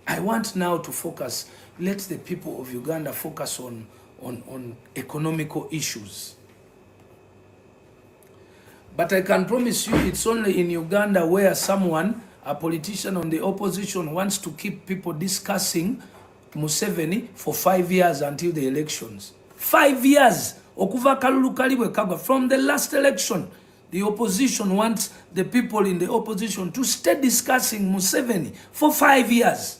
I want now to focus, let the people of Uganda focus on economical issues. But I can promise you it's only in Uganda where someone, a politician on the opposition, wants to keep people discussing Museveni for 5 years until the elections. 5 years! Okuva kalulu kaliwe kagwa. From the last election, the opposition wants the people in the opposition to stay discussing Museveni for 5 years.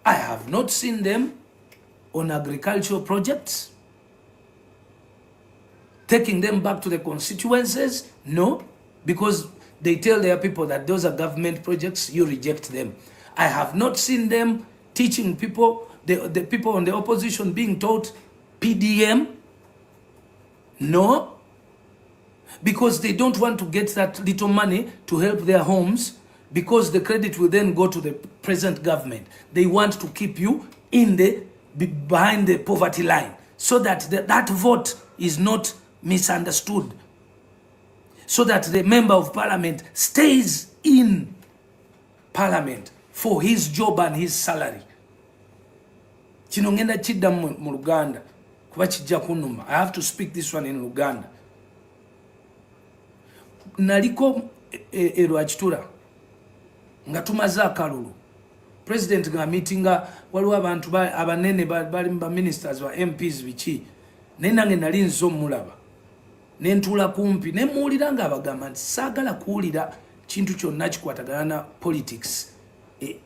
I have not seen them on agricultural projects, taking them back to the constituencies. No, because they tell their people that those are government projects, you reject them. I have not seen them teaching people, the people on the opposition being taught PDM. No, because they don't want to get that little money to help their homes, because the credit will then go to the present government. They want to keep you in the behind the poverty line so that that vote is not misunderstood, so that the member of parliament stays in parliament for his job and his salary. Kino ngenda chidda mu Luganda kuba kijja kunuma. I have to speak this one in Luganda. Naliko Rwachitura nga tumaze akalulu. President nga meetinga waliwo abantu abanene bali ba ministers ba MPs bichi. Nenange nali nzo mulaba. Nentula kumpi nemuulira nga abagamba nti saagala kuwulira kintu kyonna kikwatagana na politics.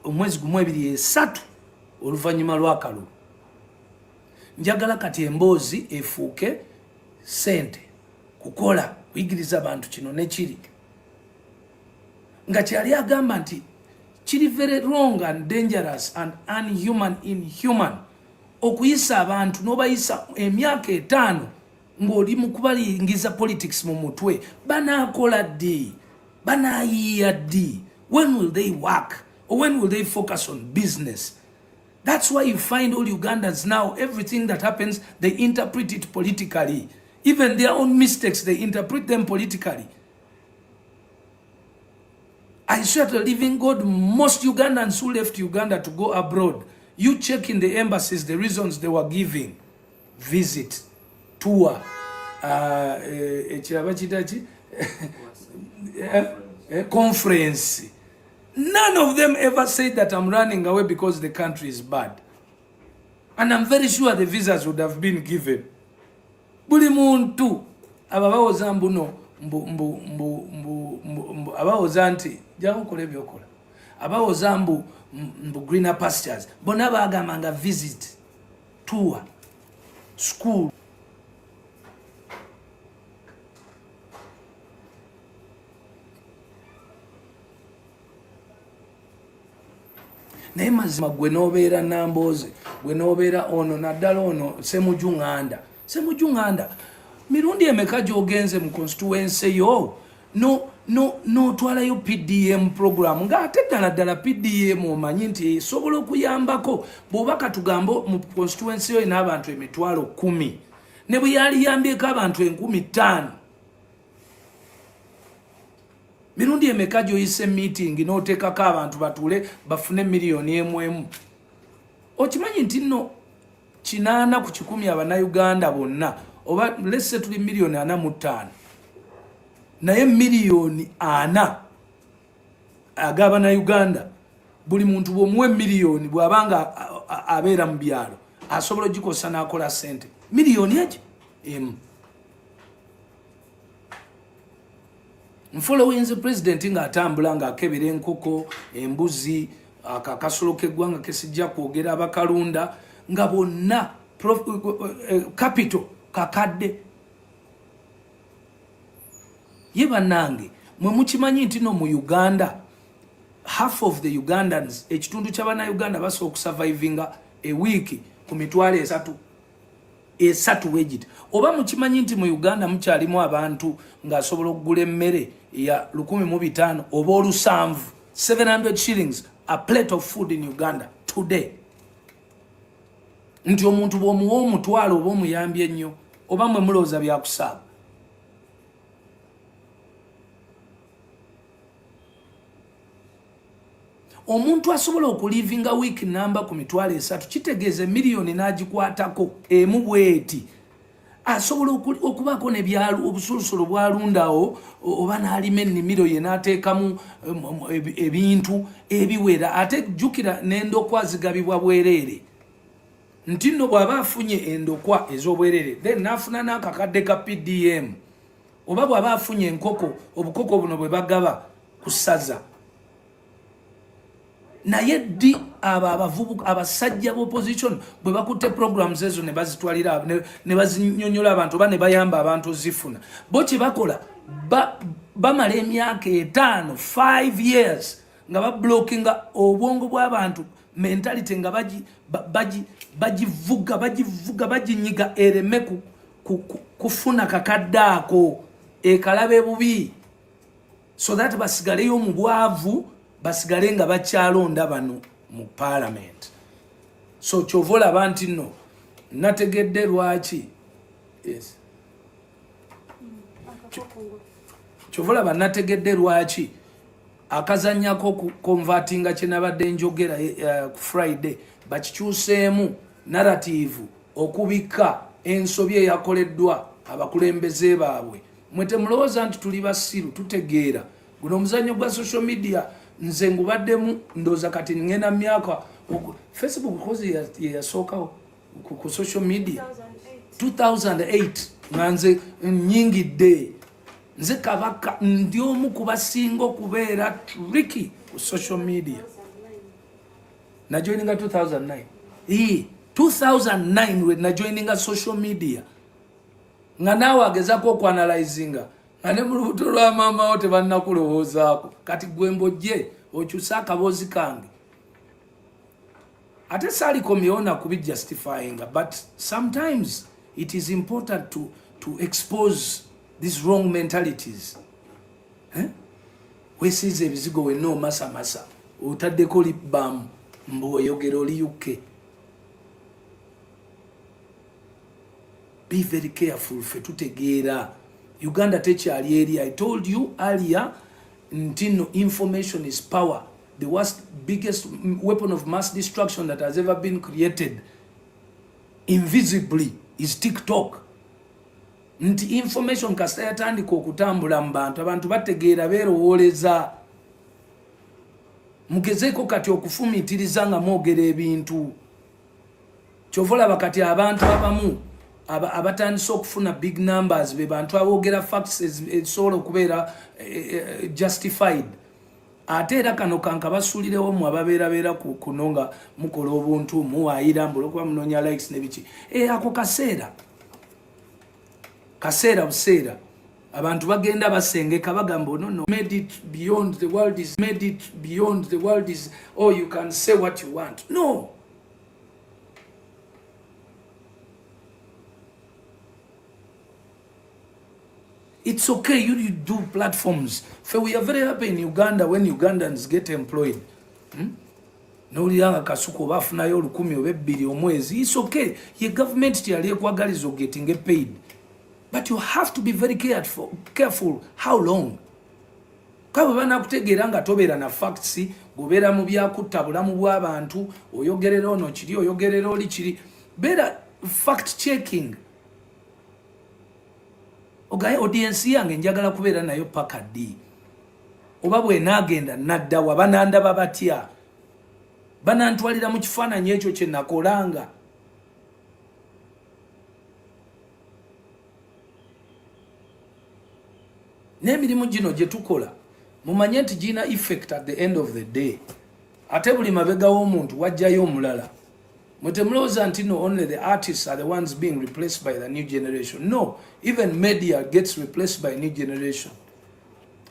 Omwezi gumu 2-3 oluvannyuma lw'akalulu. Njagala kati emboozi efuuke sente kukola kuyigiriza abantu kino ne kiri. Nga kyali agamba nti kiri very wrong and dangerous and inhuman okuyisa abantu n'obayisa emyaka 5 ng'oli mu kubalingiza politics mu mutwe banaakola ddi banaayiiya ddi when will they work or when will they focus on business? That's why you find all Ugandans now, everything that happens, they interpret it politically. Even their own mistakes, they interpret them politically. I swear to the living God, most Ugandans who left Uganda to go abroad, you check in the embassies the reasons they were giving. Visit, tour, conference. None of them ever said that I'm running away because the country is bad. And I'm very sure the visas would have been given. Buli muntu ababawoza mbuno abawoza nti jamukola ebyokola abawoza mbu greener pastures bona bagamanga visit tour school. Naye mazima gwe nobeera Namboze gwe nobeera ono naddala ono Semujunganda mirundi emeka gy'ogenze mu constituency yo n'otwalayo PDM program ng'ate ddala PDM omanyi nti esobola okuyambako bw'oba katugambo mu constituency yo n'abantu 10,000 ne bwe yaliyambyeko abantu 5,000 mirundi emeka gy'oyise meeting n'oteekako abantu batuule bafune miliyoni emu okimanyi nti nno 8 ku 100 Abannayuganda bonna oba lese tuli miliyoni 45 naye miliyoni 4 ag'Abannayuganda buli muntu bw'omuwe miliyoni bw'abanga abeera mu byalo asobola ogikosa n'akola ssente miliyoni emu. Mfolowinze president ng'atambula ng'akebera enkoko embuzi akakasolo k'eggwanga kesijja kwogera abakalunda nga bonna capital kakadde ye bannange mwe mukimanyi nti no mu Uganda half of the Ugandans ekitundu ky'Abannayuganda basobola okusurvivinga a week ku mitwalo 3 wegit oba mukimanyi nti mu Uganda mukyalimu abantu ng'asobola okugula emmere ya 1,500 oba 700 shillings a plate of food in Uganda today. Nti omuntu bw'omuwa omutwalo oba omuyambye ennyo oba mwe mulowooza byakusaaga. Omuntu asobola okulivinga week number ku mitwalo 3 kitegeeze miliyoni n'agikwatako emu bweti asobola okubaako ne byalo obusulusulu bwalundawo oba n'alima ennimiro ye n'ateekamu ebintu ebiwera ate jjukira n'endokwa zigabibwa bwereere nti nno bw'aba afunye endokwa ez'obwereere then n'afuna n'akakadde ka PDM oba bw'aba afunye enkoko obukoko buno bwe bagaba ku ssaza naye ddi abavubuka abasajja b'opposition bwe bakutte programs ezo ne bazitwalira ne bazinyonyola abantu oba ne bayamba abantu ozifuna bo kye bakola bamala emyaka 5 years nga bablockinga obwongo bw'abantu mentality nga bagivuga baginyiga ereme kufuna kakadde ako ekalabe bubi so that basigaleyo mu bwavu basigale nga bakyalonda bano mu parliament. So kyovola abantu nno nategedde lwaki yes kyovola banategedde lwaki akazanyako ku convertinga kye nabadde njogera ku Friday bakikyuseemu narrative okubika ensobi eyakoleddwa abakulembeze baabwe. Mwete mulowooza nti tuli basiru tutegeera guno omuzannyo gwa social media nze ngubaddemu ndooza kati ngenda myaka Facebook kozi yasookawo ku social media 2008 nga nze nnyingidde nze kabaka ndi omu ku basinga okubeera tricky ku social media najoininga 2009 we najoininga social media nga naawe agezaako okuanalyzinga nga ne mu lubuto lwa maama wo tebannakulowoozaako kati gwe mbojje okyusa akaboozi kange ate saaliko myona kubijustifyinga but sometimes it is important to expose these wrong mentalities. Wesize ebizigo wenna omasa otaddeko lip balm mboyogera oli UK. Be very careful fe tutegeera Uganda tekyali eri. I told you earlier, information is power. The biggest weapon of mass destruction that has ever been created invisibly is TikTok. Nti information kasita yatandika okutambula mu bantu, abantu bategeera beerowooleza. Mugezeeko kati okufumiitiriza nga mwogera ebintu. Kyova olaba kati abantu abamu abatandise okufuna big numbers be bantu aboogera facts ezisobola okubeera justified. Ate era kano kankabasuulirewo mu ababeerabeera kuno nga mukola obuntu muwaayira mbulwokuba munoonya likes nebiki. Ako kaseera buseera abantu bagenda basengeka bagamba no made it beyond the world is made it beyond the world is you can say what you want. No. It's okay, you do platforms. We are very happy in Uganda when Ugandans get employed. Noliranga kasuko bafunayo 10 oba 2 omwezi. It's okay. Your government tyali kwagalizo getting paid. But you have to be very careful how long. Kaba bana kutegeera nga tobeera na facts, gobeera mu byakutta bulamu bw'abantu, oyogerera ono kiri, oyogerera oli kiri. Better fact checking. Ogaye audience yange njagala kubeera nayo paka ddi. Oba bwe naagenda nadda wa banandaba batya. Banantwalira mu kifaananyi ekyo kye nakolanga. N'emirimu gino gye tukola mumanye nti gina effect at the end of the day. Ate buli mabega w'omuntu wajjayo omulala. Mutemulowooza nti no, only the artists are the ones being replaced by the new generation. No, even media gets replaced by new generation.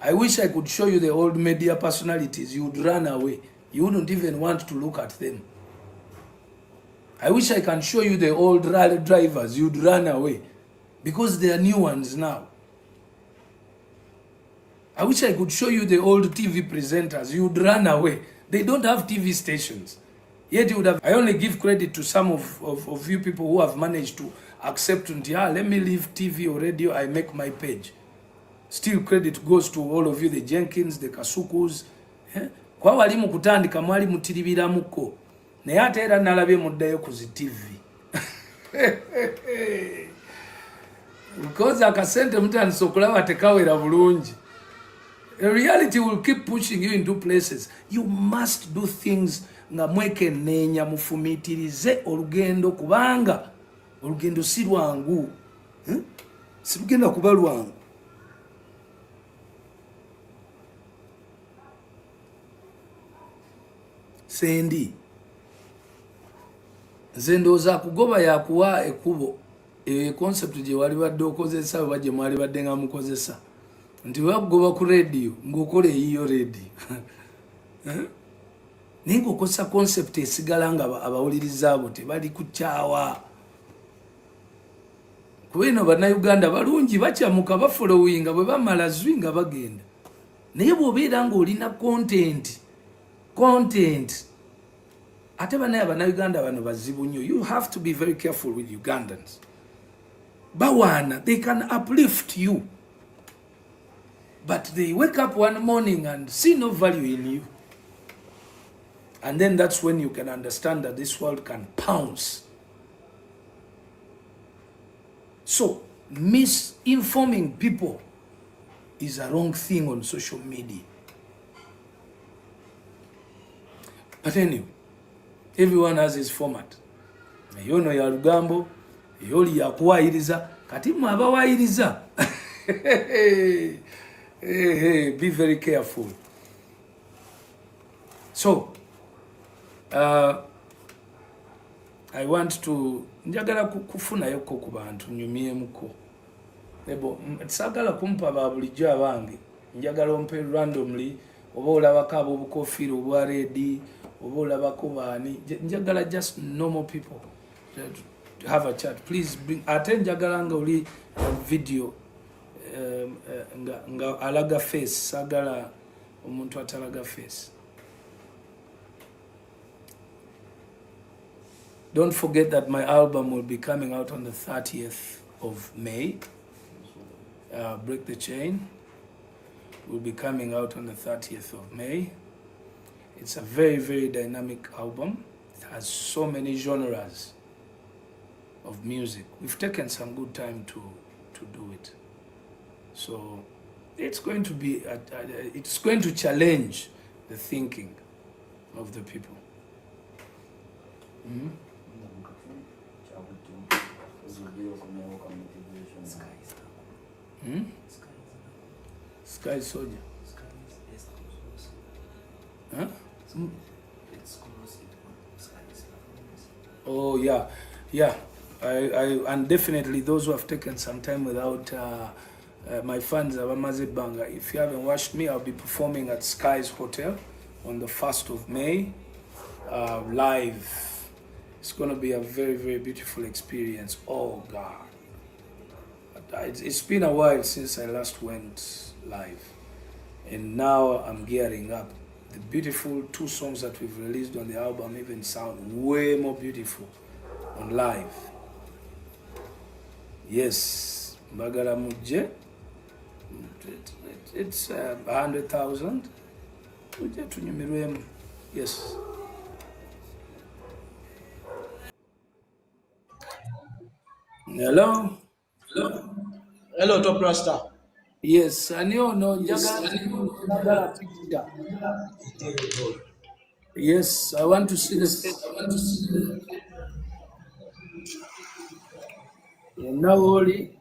I wish I could show you the old media personalities. You would run away. You wouldn't even want to look at them. I wish I can show you the old rally drivers. You'd run away because they are new ones now. I wish I could show you the old TV presenters. You'd run away. They don't have TV stations. Yet you would have. I only give credit to some of you people who have managed to accept, let me leave TV or radio, I make my page. Still credit goes to all of you, the Jenkins, the Kasukus. Kwa walimu kutandika mwali mutiribiramuko. Naye ate era nalabye muddayo ku TV. Because akasente mutandise okulaba tekawera bulungi. The reality will keep pushing you into places. You must do things nga mwekenneenya mufumiitirize olugendo kubanga olugendo si lwangu. Si lugenda kuba lwangu. Sendi nze ndowooza kugoba yakuwa ekkubo concept gye wali badde okozesa oba gye mwali badde nga mukozesa nti wakugoba ku radio ng'okola eyiyo radio naye ng'okozesa concept esigala nga abawuliriza abo tebali kukyawa kuba eno bannayuganda balungi bakyamuka bafolowinga bwe bamala zwi nga bagenda naye bw'obeera ng'olina content ate banaye bannayuganda bano bazibu nnyo. You have to be very careful with Ugandans. Bawana, they can uplift you, but they wake up one morning and see no value in you, and then that's when you can understand that this world can pounce. So misinforming people is a wrong thing on social media. But anyway, everyone has his format. Yono ya lugambo, yoli ya kuwairiza, kati mwabawairiza. Be very careful. So, I want to njagala kufuna yoko ku bantu nyumyemuko. Ebo sagala kumpa babulijjo abange. Njagala ompe randomly oba olabako ab'obukofiira obwa ready oba olabako baani. Njagala just normal people to have a chat. Please bring attend jagalanga oli video nga alaga face sagala omuntu atalaga face. Don't forget that my album will be coming out on the 30th of May. Break the Chain will be coming out on the 30th of May. It's a very, very dynamic album. It has so many genres of music. We've taken some good time to do it. So it's going to be, it's going to challenge the thinking of the people. Mm-hmm. Hmm? Sky Soldier. Huh? Oh yeah, yeah. And definitely those who have taken some time without my fans of Amaze Banga. If you haven't watched me, I'll be performing at Sky's Hotel on the 1st of May, live. It's gonna be a very, very beautiful experience. Oh God. It's been a while since I last went live, and now I'm gearing up. The beautiful 2 songs that we've released on the album even sound way more beautiful on live. Yes, Mbagala Muje, it's 100,000. Yes. Hello? Hello, Top Rasta. Yes, I know. Yes, I want to see this. Now only